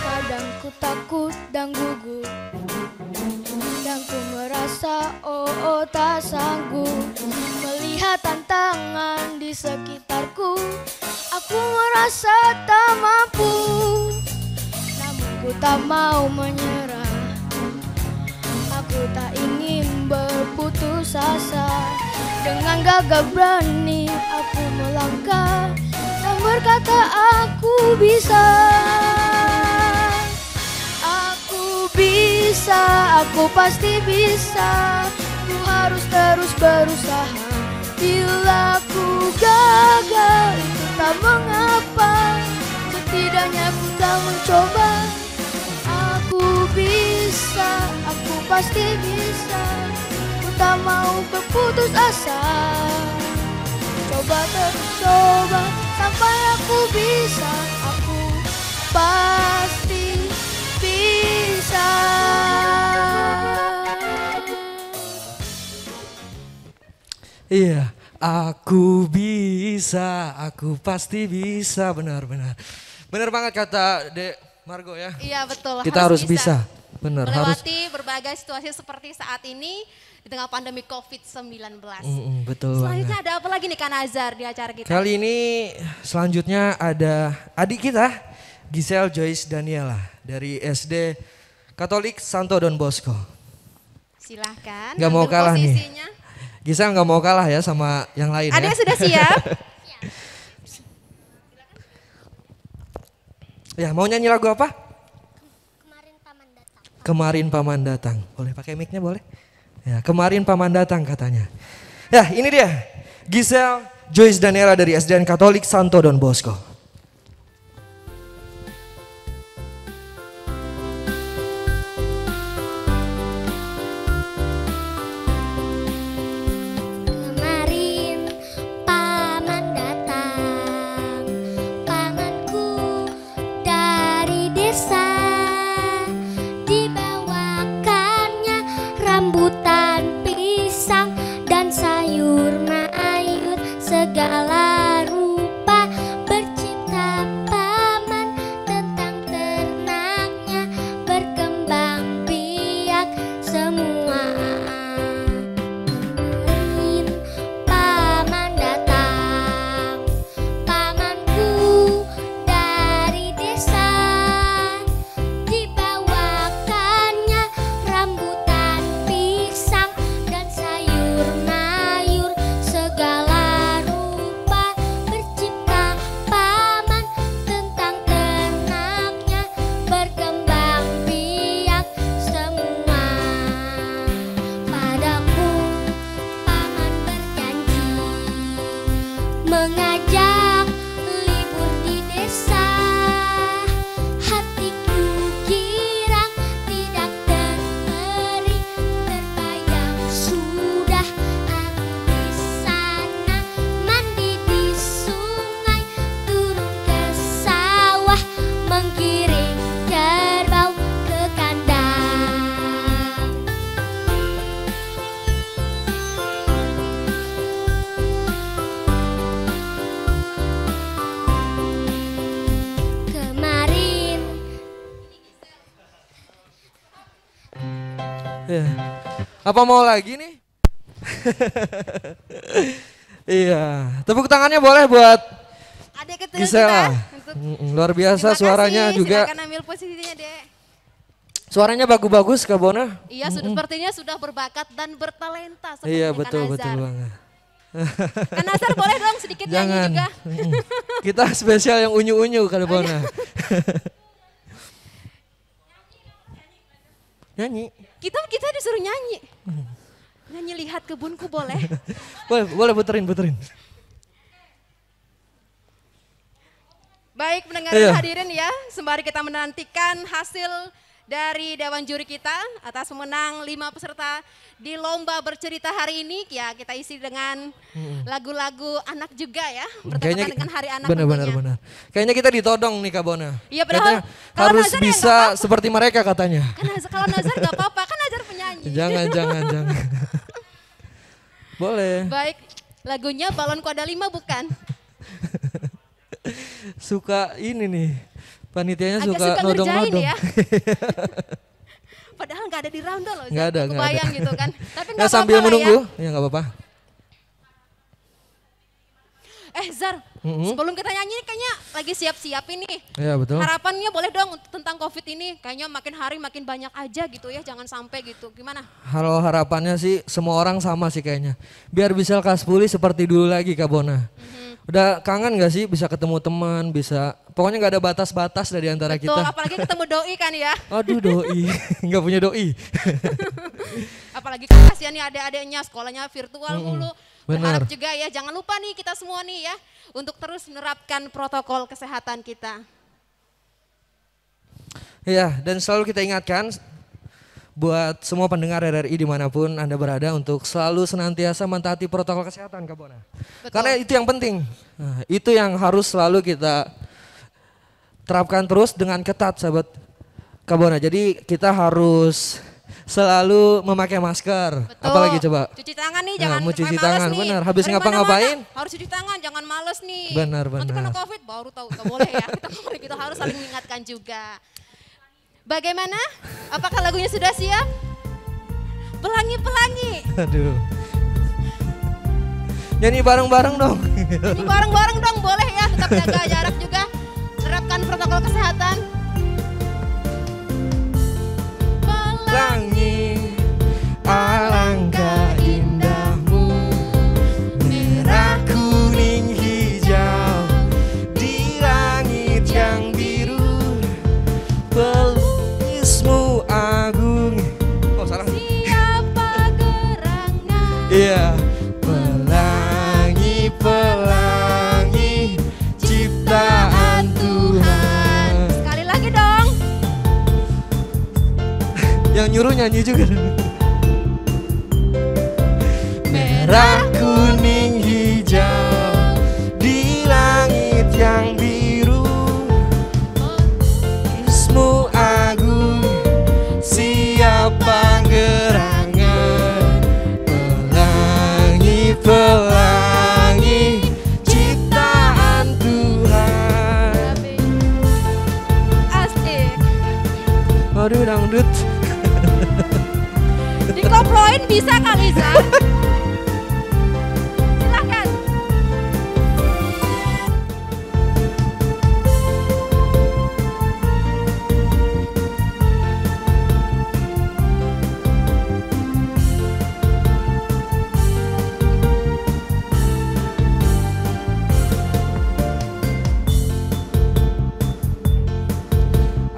Kadang ku takut dan gugup, dan ku merasa tak sanggup melihat tantangan di sekitarku. Aku merasa tak mampu, namun ku tak mau menyerah. Aku tak ingin berputus asa. Dengan gagah berani aku melangkah dan berkata aku bisa. Aku bisa, aku pasti bisa. Ku harus terus berusaha. Bila ku gagal itu tak mengapa, setidaknya ku telah mencoba. Aku bisa, aku pasti bisa. Ku tak mau berputus asa. Coba terus coba sampai aku bisa. Aku pasti bisa. Iya, aku bisa, aku pasti bisa, benar-benar. Benar banget kata Dek Margo ya. Iya betul. Kita harus bisa. Benar, harus. Melewati berbagai situasi seperti saat ini di tengah pandemi COVID-19. Betul Selanjutnya banget. ada apa lagi nih Kak Nazar di acara kita? Kali ini selanjutnya ada adik kita, Giselle Joyce Daniela dari SD Katolik Santo Don Bosco. Silahkan. Gak mau ambil kalah posisinya. nih. Giselle gak mau kalah ya sama yang lain Ada ya. yang sudah siap? Ya, mau nyanyi lagu apa? Kemarin paman datang. Kemarin paman datang. Boleh pakai mic-nya boleh? Ya, kemarin paman datang katanya. Ya, ini dia. Giselle Joyce Daniela dari SDN Katolik Santo Don Bosco. Kemarin paman datang, pamanku dari desa, dibawakannya rambutan pisang dan sayur mayur segala rupa bercita. Ya. Apa mau lagi nih? Iya, tepuk tangannya boleh buat Adik kecil Gisela. kita. Luar biasa Terima suaranya kasih. juga. Silakan ambil posisinya, Dek. Suaranya bagus-bagus Kak Bona. Iya, sepertinya sudah berbakat dan bertalenta seperti Iya Kak betul Nazar. betul banget. Kak Nazar boleh dong sedikit nyanyi Jangan. juga. Kita spesial yang unyu-unyu Kak Bona. Nyanyi. Kita disuruh nyanyi. Nyanyi lihat kebunku boleh. Boleh puterin. Baik pendengar Iya. dan hadirin ya, sembari kita menantikan hasil dari Dewan Juri kita atas pemenang 5 peserta di lomba bercerita hari ini. Ya kita isi dengan lagu-lagu anak juga ya, bertepatan dengan hari anak tentunya. Benar. Kayaknya kita ditodong nih Kak Bona. Iya padahal Katanya kalau harus Nazar ya bisa nggak apa-apa. seperti mereka katanya. Kalau Nazar gak apa-apa, kan Nazar penyanyi. Jangan. Boleh. Baik, lagunya Balonku Ada 5 bukan? Suka ini nih. Panitianya Agak suka suka ngerjain nodong-nodong. ya. Padahal gak ada di roundo loh. Nggak ada. Kebayang gitu kan. Tapi Ya gak sambil apa-apa lah menunggu, ya. ya nggak apa-apa. Zar, sebelum kita nyanyi kayaknya lagi siap-siap ini. Ya betul. Harapannya boleh dong tentang COVID ini. Kayaknya makin hari makin banyak aja gitu ya. Jangan sampai gitu. Gimana? Halo, harapannya sih semua orang sama sih kayaknya. Biar bisa lekas pulih seperti dulu lagi Kak Bona. Udah kangen gak sih bisa ketemu teman, bisa pokoknya gak ada batas-batas dari antara Betul, kita. apalagi ketemu doi kan ya. Aduh doi, gak punya doi. Apalagi kan kasihan nih adik-adiknya sekolahnya virtual mulu. Benar. Berharap juga ya, jangan lupa nih kita semua nih ya. Untuk terus menerapkan protokol kesehatan kita. Ya, dan selalu kita ingatkan buat semua pendengar RRI dimanapun Anda berada untuk selalu senantiasa mentaati protokol kesehatan Kak Bona. Betul. Karena itu yang penting. Nah, itu yang harus selalu kita terapkan terus dengan ketat sahabat Kak Bona. Jadi kita harus selalu memakai masker. Betul. Apalagi coba? Cuci tangan nih, Nah, jangan mau cuci males tangan, nih. benar. Habis Dari ngapa-ngapain? mana-mana harus cuci tangan, jangan males nih. Benar. Nanti kena COVID baru tahu, gak boleh ya. Kita harus saling mengingatkan juga. Bagaimana? Apakah lagunya sudah siap? Pelangi-pelangi. Aduh. Nyanyi bareng-bareng dong. Ini bareng-bareng dong boleh ya, tetap jaga jarak juga. Terapkan protokol kesehatan. Pelangi, alangkah indahmu, merah kuning hijau di langit yang biru, pelukismu agung. Oh salah. Siapa gerangan? Iya. Pelangi, pelangi, ciptaan Tuhan. Sekali lagi dong. Yang nyuruh nyanyi juga. Merah kuning hijau di langit yang biru, Ismu agung, siapa gerangan. Pelangi, pelangi, ciptaan Tuhan. Asik. Aduh dangdut. Dikoploin bisa kali Zar? Silahkan.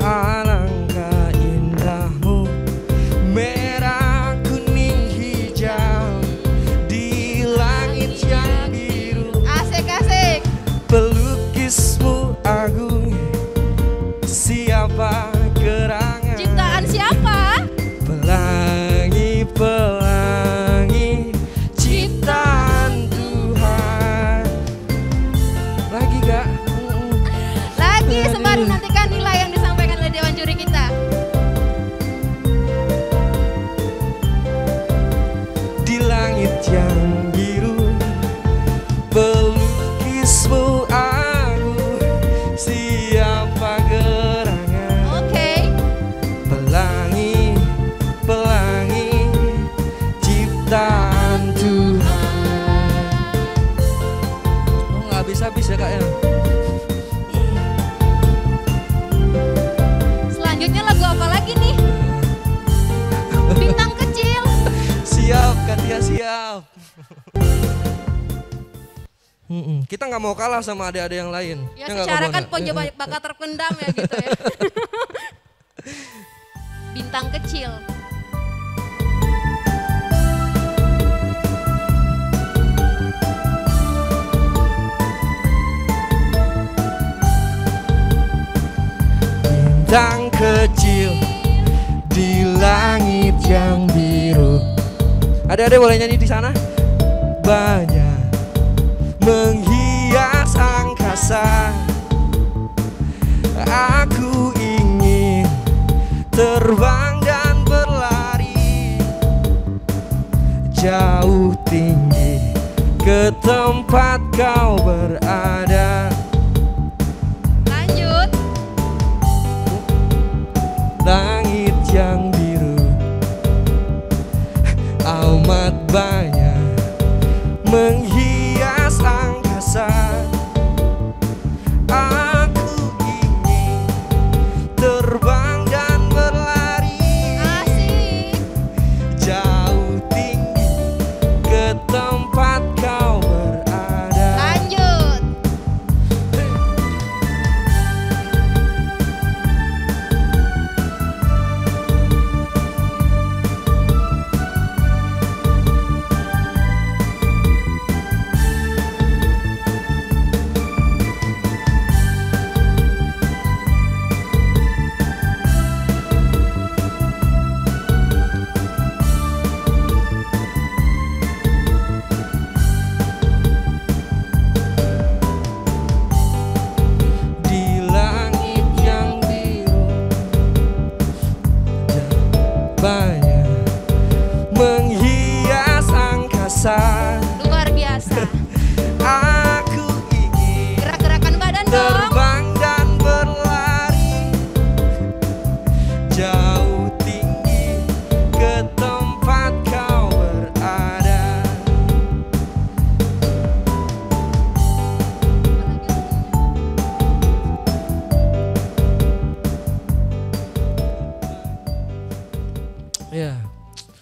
Alangkah indahmu, merah kuning hijau Kita nggak mau kalah sama adik-adik yang lain. Ya nggak, secara Kak kan Bona? bakat terpendam ya gitu ya. Bintang kecil. Bintang kecil di langit yang biru. Adik-adik boleh nyanyi di sana? Banyak menghias angkasa. Aku ingin terbang dan berlari jauh tinggi ke tempat kau berada. Lanjut. Langit yang biru amat banyak menghias angkasa. Aku ingin terbang dan berlari Asik. jauh tinggi ke tempat kau berada. Lanjut. Di langit yang biru banyak menghias angkasa. Luar biasa. Aku ingin Gerak-gerakan badan dong. terbang dan berlari jauh tinggi ke tempat kau berada. Ya,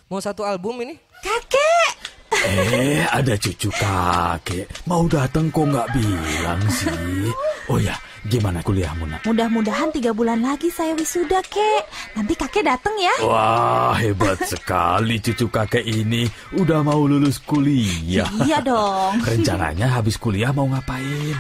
mau satu album ini? Ada cucu kakek. Mau datang kok nggak bilang sih? Oh ya, gimana kuliahmu, Nak? Mudah-mudahan 3 bulan lagi saya wisuda, Kek. Nanti kakek datang ya. Wah, hebat sekali cucu kakek ini. Udah mau lulus kuliah. Iya dong. Rencananya habis kuliah mau ngapain?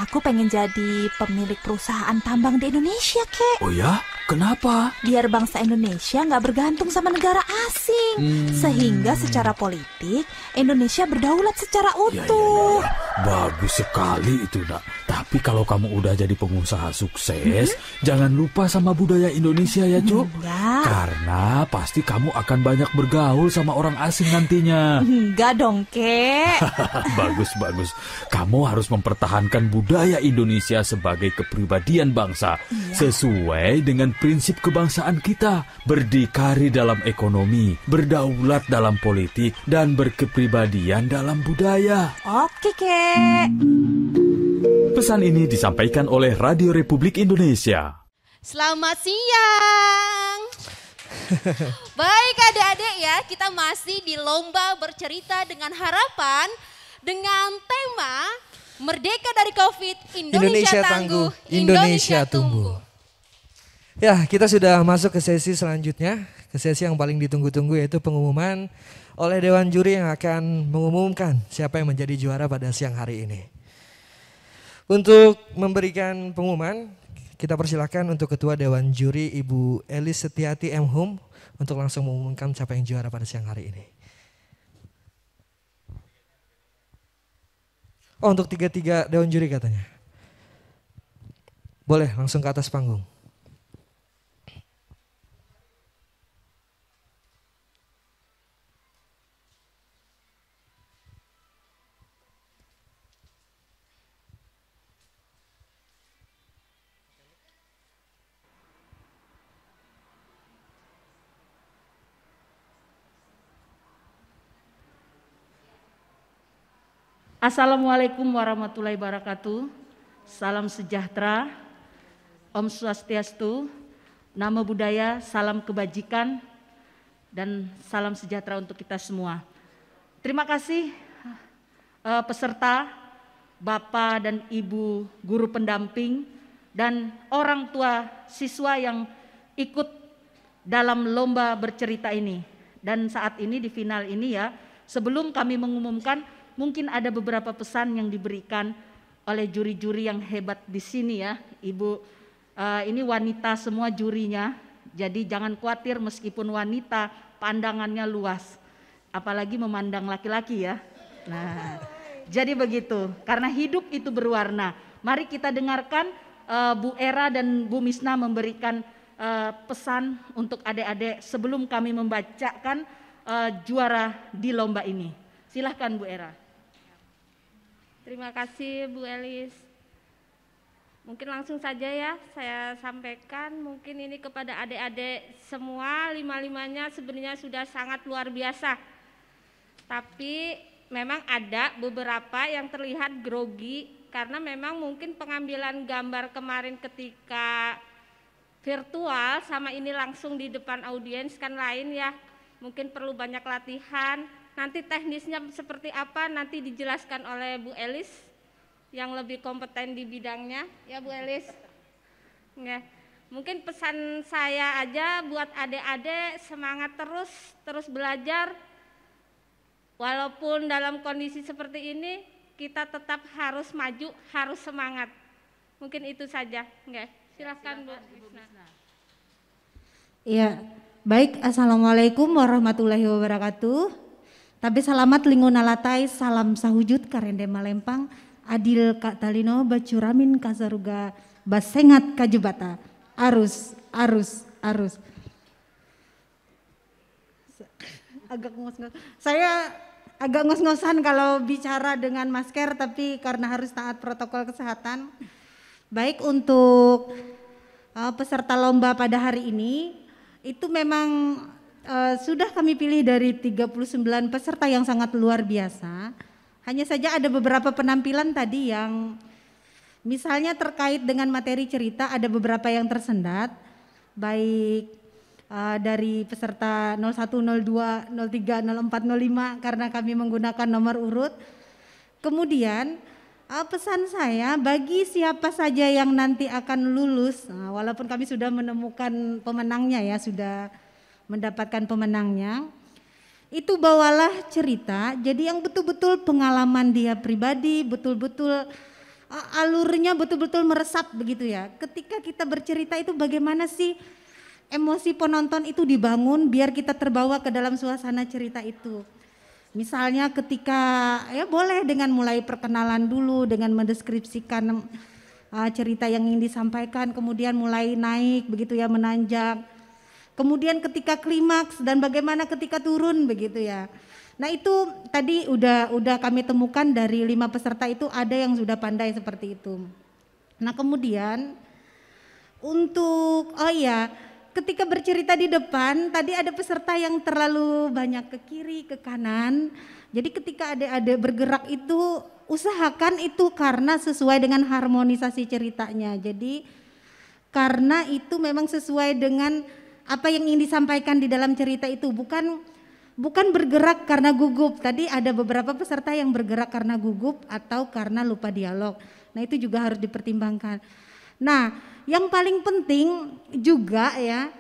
Aku pengen jadi pemilik perusahaan tambang di Indonesia, Kek. Oh ya? Kenapa? Biar bangsa Indonesia nggak bergantung sama negara asing. Sehingga secara politik, Indonesia berdaulat secara utuh. Bagus sekali itu, Nak. Tapi kalau kamu udah jadi pengusaha sukses, jangan lupa sama budaya Indonesia ya, Cuk. Karena pasti kamu akan banyak bergaul sama orang asing nantinya. Enggak dong, Kek. Bagus, bagus. Kamu harus mempertahankan budaya Indonesia sebagai kepribadian bangsa. Sesuai dengan prinsip kebangsaan kita. Berdikari dalam ekonomi, berdaulat dalam politik, dan berkepribadian dalam budaya. Oke, Kek. Pesan ini disampaikan oleh Radio Republik Indonesia. Selamat siang. Baik adik-adik ya, kita masih di lomba bercerita dengan harapan dengan tema Merdeka dari Covid, Indonesia tangguh, Indonesia tumbuh. Ya, kita sudah masuk ke sesi selanjutnya, ke sesi yang paling ditunggu-tunggu yaitu pengumuman oleh Dewan Juri yang akan mengumumkan siapa yang menjadi juara pada siang hari ini. Untuk memberikan pengumuman, kita persilakan untuk Ketua Dewan Juri Ibu Elis Setiati M. Hum untuk langsung mengumumkan siapa yang juara pada siang hari ini. Oh, untuk 3 Dewan Juri katanya. Boleh langsung ke atas panggung. Assalamualaikum warahmatullahi wabarakatuh. Salam sejahtera, Om Swastiastu, Namo Buddhaya, salam kebajikan, dan salam sejahtera untuk kita semua. Terima kasih peserta Bapak dan Ibu guru pendamping, dan orang tua siswa yang ikut dalam lomba bercerita ini. Dan saat ini di final ini ya, sebelum kami mengumumkan, mungkin ada beberapa pesan yang diberikan oleh juri-juri yang hebat di sini ya, Ibu. Ini wanita semua jurinya, jadi jangan khawatir meskipun wanita pandangannya luas, apalagi memandang laki-laki ya. Nah, jadi begitu, karena hidup itu berwarna. Mari kita dengarkan Bu Era dan Bu Misna memberikan pesan untuk adik-adik sebelum kami membacakan juara di lomba ini. Silahkan Bu Era. Terima kasih Bu Elis. Mungkin langsung saja ya saya sampaikan, mungkin ini kepada adik-adik semua, lima-limanya sebenarnya sudah sangat luar biasa. Tapi memang ada beberapa yang terlihat grogi karena memang mungkin pengambilan gambar kemarin ketika virtual sama ini langsung di depan audiens kan lain ya. Mungkin perlu banyak latihan. Nanti teknisnya seperti apa nanti dijelaskan oleh Bu Elis yang lebih kompeten di bidangnya ya Bu Elis. Ya. Mungkin pesan saya aja buat adik-adik semangat terus belajar. Walaupun dalam kondisi seperti ini kita tetap harus maju, harus semangat. Mungkin itu saja. Nggak? Silakan Bu Misna. Iya, baik. Assalamualaikum warahmatullahi wabarakatuh. Tabe salamat lingun alatai, salam sahujud karende malempang, adil kak talino bacuramin kasaruga basengat kajebata. Arus. Agak ngos-ngos. Saya agak ngos-ngosan kalau bicara dengan masker, tapi karena harus taat protokol kesehatan. Baik, untuk peserta lomba pada hari ini, itu memang sudah kami pilih dari 39 peserta yang sangat luar biasa. Hanya saja ada beberapa penampilan tadi yang misalnya terkait dengan materi cerita, ada beberapa yang tersendat. Baik dari peserta 01, 02, 03, 04, 05 karena kami menggunakan nomor urut. Kemudian pesan saya bagi siapa saja yang nanti akan lulus, walaupun kami sudah menemukan pemenangnya ya, sudah mendapatkan pemenangnya, itu bawalah cerita, jadi yang betul-betul pengalaman dia pribadi, betul-betul alurnya betul-betul meresap begitu ya. Ketika kita bercerita itu bagaimana sih emosi penonton itu dibangun biar kita terbawa ke dalam suasana cerita itu. Misalnya ketika ya boleh dengan mulai perkenalan dulu dengan mendeskripsikan cerita yang ingin disampaikan, kemudian mulai naik begitu ya, menanjak. Kemudian ketika klimaks dan bagaimana ketika turun begitu ya. Nah itu tadi udah kami temukan dari 5 peserta itu ada yang sudah pandai seperti itu. Nah kemudian untuk ketika bercerita di depan tadi ada peserta yang terlalu banyak ke kiri ke kanan. Jadi ketika adik-adik bergerak itu usahakan itu karena sesuai dengan harmonisasi ceritanya. Jadi karena itu memang sesuai dengan apa yang ingin disampaikan di dalam cerita itu, bukan bergerak karena gugup. Tadi ada beberapa peserta yang bergerak karena gugup atau karena lupa dialog. Nah itu juga harus dipertimbangkan. Nah yang paling penting juga ya,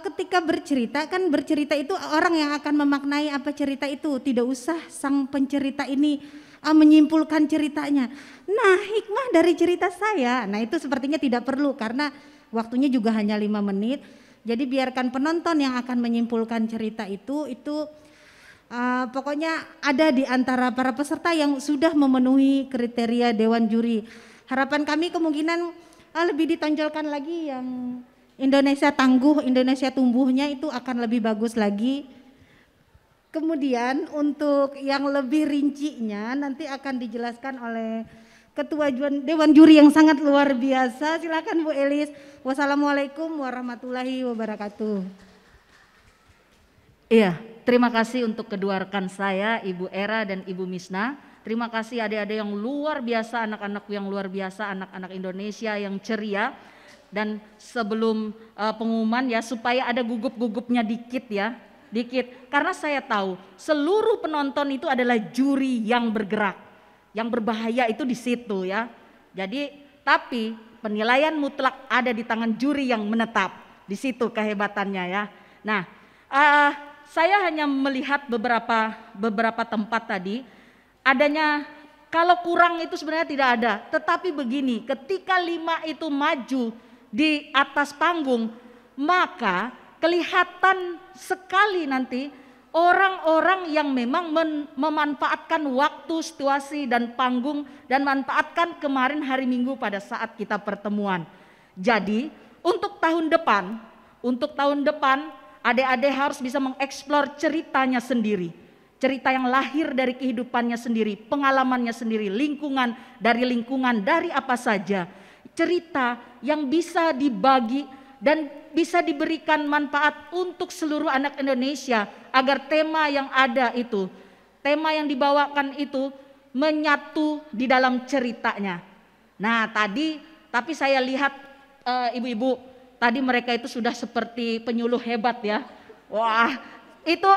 ketika bercerita kan bercerita itu orang yang akan memaknai apa cerita itu, tidak usah sang pencerita ini menyimpulkan ceritanya. Nah hikmah dari cerita saya, nah itu sepertinya tidak perlu karena waktunya juga hanya 5 menit. Jadi biarkan penonton yang akan menyimpulkan cerita itu pokoknya ada di antara para peserta yang sudah memenuhi kriteria Dewan Juri. Harapan kami kemungkinan lebih ditonjolkan lagi yang Indonesia tangguh, Indonesia tumbuhnya itu akan lebih bagus lagi. Kemudian untuk yang lebih rincinya nanti akan dijelaskan oleh Ketua Dewan Juri yang sangat luar biasa. Silakan Bu Elis. Wassalamualaikum warahmatullahi wabarakatuh. Iya, terima kasih untuk kedua rekan saya, Ibu Era dan Ibu Misna. Terima kasih adik-adik yang luar biasa, anak-anakku yang luar biasa, anak-anak Indonesia yang ceria. Dan sebelum pengumuman ya, supaya ada gugup-gugupnya dikit ya, dikit. Karena saya tahu seluruh penonton itu adalah juri yang bergerak. yang berbahaya itu di situ ya. Jadi tapi penilaian mutlak ada di tangan juri yang menetap. Di situ kehebatannya ya. Nah, saya hanya melihat beberapa tempat tadi adanya, kalau kurang itu sebenarnya tidak ada. Tetapi begini, ketika 5 itu maju di atas panggung, maka kelihatan sekali nanti orang-orang yang memang memanfaatkan waktu, situasi dan panggung, dan manfaatkan kemarin hari Minggu pada saat kita pertemuan. Jadi untuk tahun depan adik-adik harus bisa mengeksplor ceritanya sendiri. Cerita yang lahir dari kehidupannya sendiri, pengalamannya sendiri, lingkungan, dari apa saja. Cerita yang bisa dibagi dan bisa diberikan manfaat untuk seluruh anak Indonesia agar tema yang ada itu, tema yang dibawakan itu menyatu di dalam ceritanya. Nah tapi saya lihat ibu-ibu tadi mereka itu sudah seperti penyuluh hebat ya. Wah, itu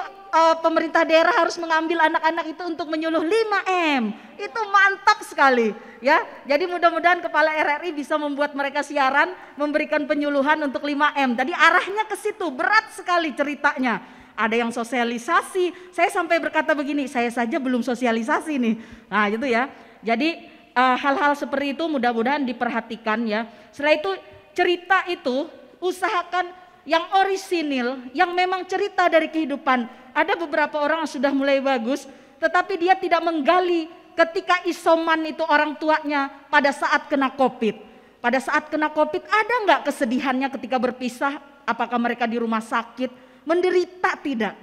pemerintah daerah harus mengambil anak-anak itu untuk menyuluh 5M. Itu mantap sekali ya. Jadi mudah-mudahan Kepala RRI bisa membuat mereka siaran, memberikan penyuluhan untuk 5M. Tadi arahnya ke situ, berat sekali ceritanya. Ada yang sosialisasi. Saya sampai berkata begini, saya saja belum sosialisasi nih. Nah, gitu ya. Jadi hal-hal seperti itu mudah-mudahan diperhatikan ya. Setelah itu cerita itu usahakan yang orisinil, yang memang cerita dari kehidupan. Ada beberapa orang yang sudah mulai bagus, tetapi dia tidak menggali ketika isoman itu orang tuanya pada saat kena COVID. Pada saat kena COVID ada nggak kesedihannya ketika berpisah? Apakah mereka di rumah sakit? Menderita tidak?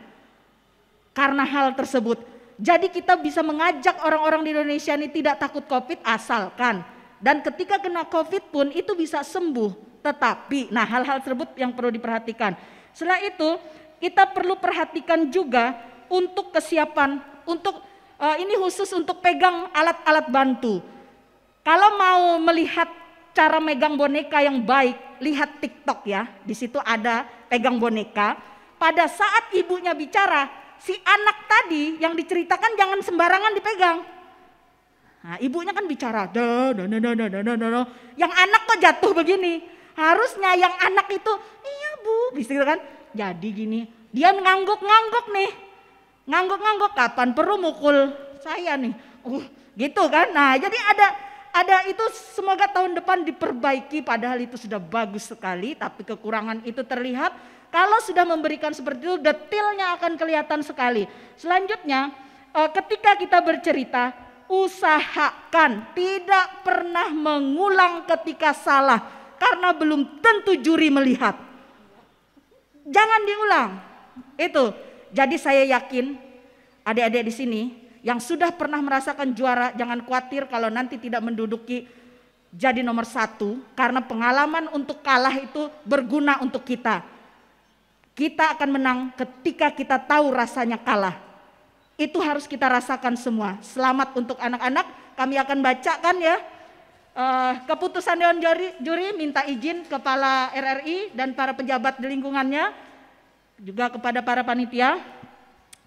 Karena hal tersebut. Jadi kita bisa mengajak orang-orang di Indonesia ini tidak takut COVID asalkan. Dan ketika kena COVID pun itu bisa sembuh. Tetapi, nah hal-hal tersebut yang perlu diperhatikan. Setelah itu kita perlu perhatikan juga untuk kesiapan, untuk ini khusus untuk pegang alat-alat bantu. Kalau mau melihat cara megang boneka yang baik, lihat TikTok ya. Di situ ada pegang boneka. Pada saat ibunya bicara, si anak tadi yang diceritakan jangan sembarangan dipegang. Nah, ibunya kan bicara, yang anak kok jatuh begini. Harusnya yang anak itu, iya bu, bisa kan? Jadi gini, dia ngangguk-ngangguk nih, ngangguk-ngangguk kapan perlu mukul saya nih, gitu kan? Nah, jadi ada itu semoga tahun depan diperbaiki. Padahal itu sudah bagus sekali, tapi kekurangan itu terlihat. Kalau sudah memberikan seperti itu, detailnya akan kelihatan sekali. Selanjutnya, ketika kita bercerita, usahakan tidak pernah mengulang ketika salah. Karena belum tentu juri melihat. Jangan diulang. Itu. Jadi saya yakin adik-adik di sini yang sudah pernah merasakan juara, jangan khawatir kalau nanti tidak menduduki jadi nomor 1. Karena pengalaman untuk kalah itu berguna untuk kita. Kita akan menang ketika kita tahu rasanya kalah. Itu harus kita rasakan semua. Selamat untuk anak-anak. Kami akan bacakan ya. Keputusan Dewan Juri minta izin Kepala RRI dan para pejabat di lingkungannya, juga kepada para panitia.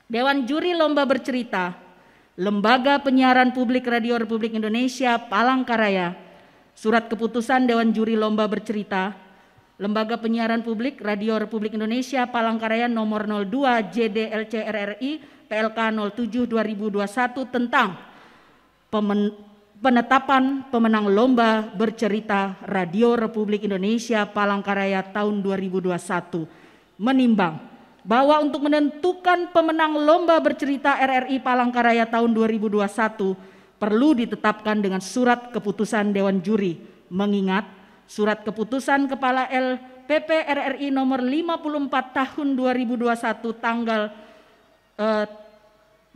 Dewan Juri Lomba Bercerita, Lembaga Penyiaran Publik Radio Republik Indonesia Palangkaraya. Surat keputusan Dewan Juri Lomba Bercerita, Lembaga Penyiaran Publik Radio Republik Indonesia Palangkaraya nomor 02 JDLC RRI PLK 07 2021 tentang penetapan pemenang Lomba Bercerita Radio Republik Indonesia Palangkaraya tahun 2021 menimbang bahwa untuk menentukan pemenang Lomba Bercerita RRI Palangkaraya tahun 2021 perlu ditetapkan dengan surat keputusan Dewan Juri, mengingat surat keputusan Kepala LPP RRI nomor 54 tahun 2021 tanggal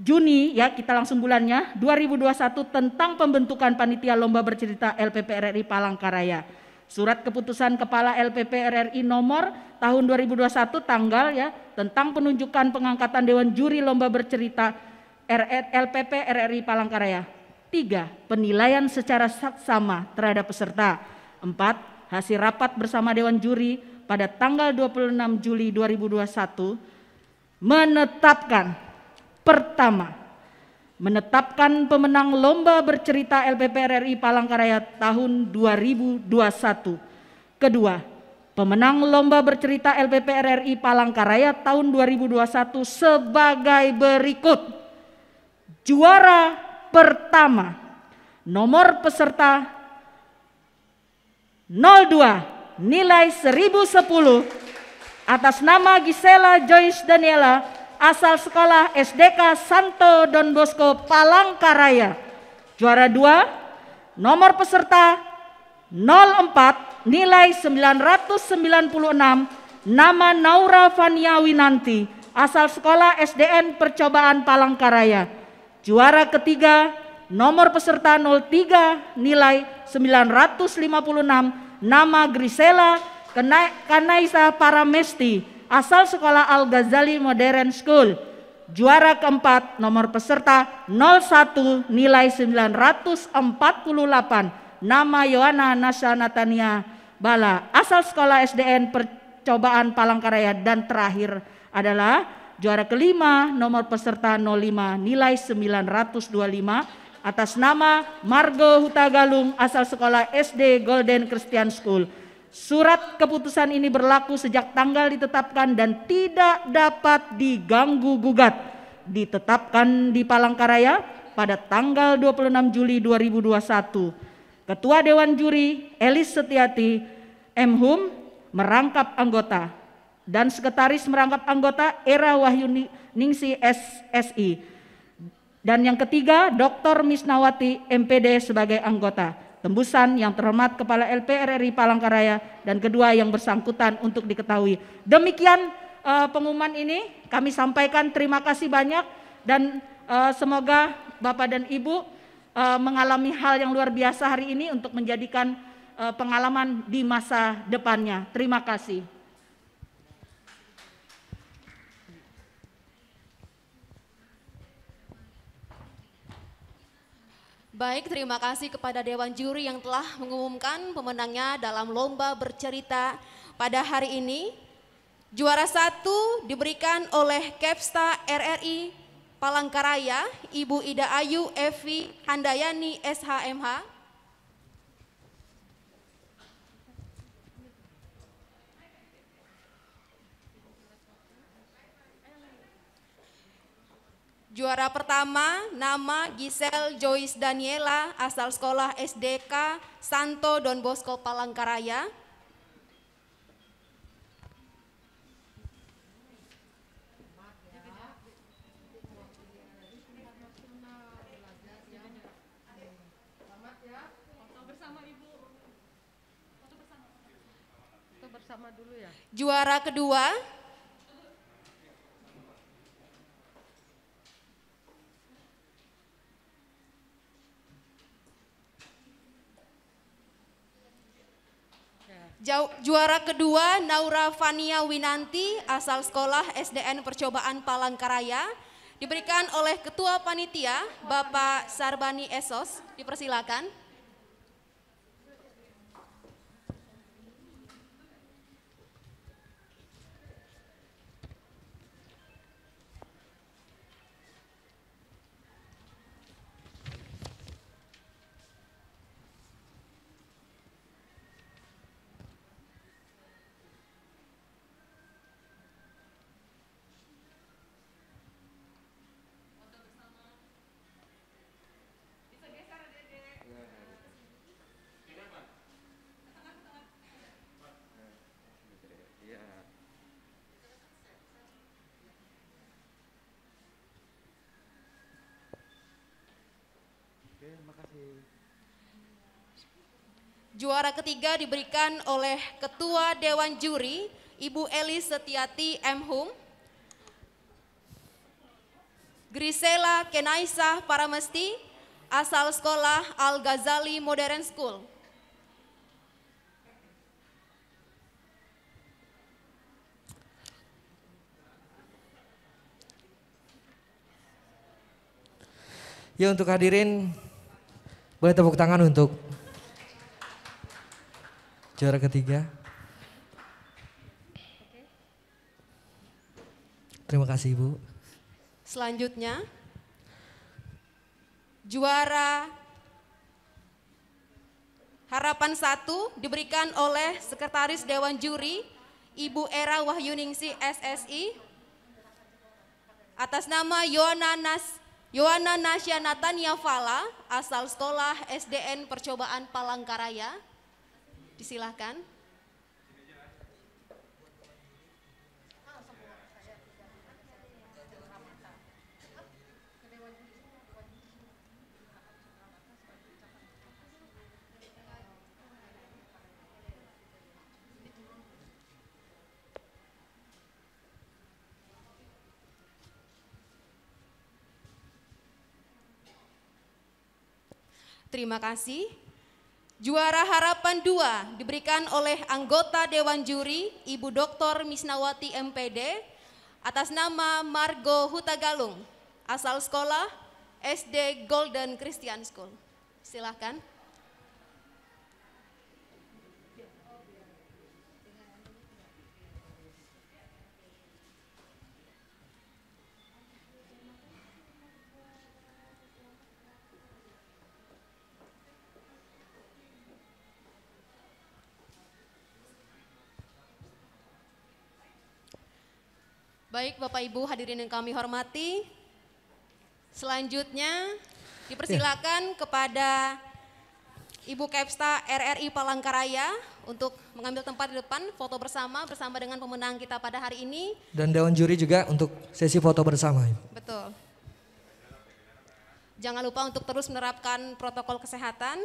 Juni ya, kita langsung bulannya 2021 tentang pembentukan panitia Lomba Bercerita LPP RRI Palangkaraya. Surat keputusan Kepala LPP RRI nomor tahun 2021 tanggal ya tentang penunjukan pengangkatan Dewan Juri Lomba Bercerita LPP RRI Palangkaraya. 3. Penilaian secara saksama terhadap peserta. 4. Hasil rapat bersama Dewan Juri pada tanggal 26 Juli 2021 menetapkan: pertama, menetapkan pemenang lomba bercerita LPP RRI Palangkaraya tahun 2021. Kedua, pemenang lomba bercerita LPP RRI Palangkaraya tahun 2021 sebagai berikut. Juara pertama, nomor peserta 02 nilai 1010 atas nama Gisela Joyce Daniela asal sekolah SDK Santo Don Bosco Palangkaraya. Juara 2, nomor peserta 04 nilai 996 nama Naura Fania Winanti asal sekolah SDN Percobaan Palangkaraya. Juara ketiga, nomor peserta 03 nilai 956 nama Grisela Kanaisa Paramesti asal sekolah Al-Ghazali Modern School. Juara keempat, nomor peserta 01 nilai 948 nama Yohana Nasya Natania Bala asal sekolah SDN Percobaan Palangkaraya. Dan terakhir adalah juara kelima, nomor peserta 05 nilai 925 atas nama Margo Hutagalung asal sekolah SD Golden Christian School. Surat keputusan ini berlaku sejak tanggal ditetapkan dan tidak dapat diganggu gugat. Ditetapkan di Palangkaraya pada tanggal 26 Juli 2021. Ketua Dewan Juri Elis Setiati M.Hum merangkap anggota dan sekretaris merangkap anggota Era Wahyuningsi SSI. Dan yang ketiga, Dr. Misnawati MPD sebagai anggota. Tembusan yang terhormat Kepala LP RRI Palangkaraya dan kedua yang bersangkutan untuk diketahui. Demikian pengumuman ini kami sampaikan. Terima kasih banyak dan semoga Bapak dan Ibu mengalami hal yang luar biasa hari ini untuk menjadikan pengalaman di masa depannya. Terima kasih. Baik, terima kasih kepada Dewan Juri yang telah mengumumkan pemenangnya dalam lomba bercerita pada hari ini. Juara 1 diberikan oleh Kepsta RRI Palangkaraya, Ibu Ida Ayu Evi Handayani SHMH. Juara pertama nama Giselle Joyce Daniela asal sekolah SDK Santo Don Bosco Palangkaraya. Juara kedua Juara kedua Naura Fania Winanti asal sekolah SDN Percobaan Palangkaraya diberikan oleh Ketua Panitia Bapak Sarbani Esos. Dipersilakan. Juara ketiga diberikan oleh Ketua Dewan Juri Ibu Elis Setiati M.Hum. Grisela Kenaisa Paramesti asal sekolah Al-Ghazali Modern School. Ya, untuk hadirin boleh tepuk tangan untuk juara ketiga. Terima kasih Ibu. Selanjutnya Juara Harapan 1 diberikan oleh Sekretaris Dewan Juri Ibu Era Wahyuningsi SSI atas nama Yohana Nasya Natania Fala, asal sekolah SDN Percobaan Palangkaraya. Disilahkan. Terima kasih. Juara Harapan 2 diberikan oleh anggota Dewan Juri Ibu Dr. Misnawati MPD atas nama Margo Hutagalung, asal sekolah SD Golden Christian School. Silakan. Baik Bapak Ibu hadirin yang kami hormati, selanjutnya dipersilakan kepada Ibu Kepsta RRI Palangkaraya untuk mengambil tempat di depan foto bersama dengan pemenang kita pada hari ini. Dan Dewan Juri juga untuk sesi foto bersama. Betul. Jangan lupa untuk terus menerapkan protokol kesehatan.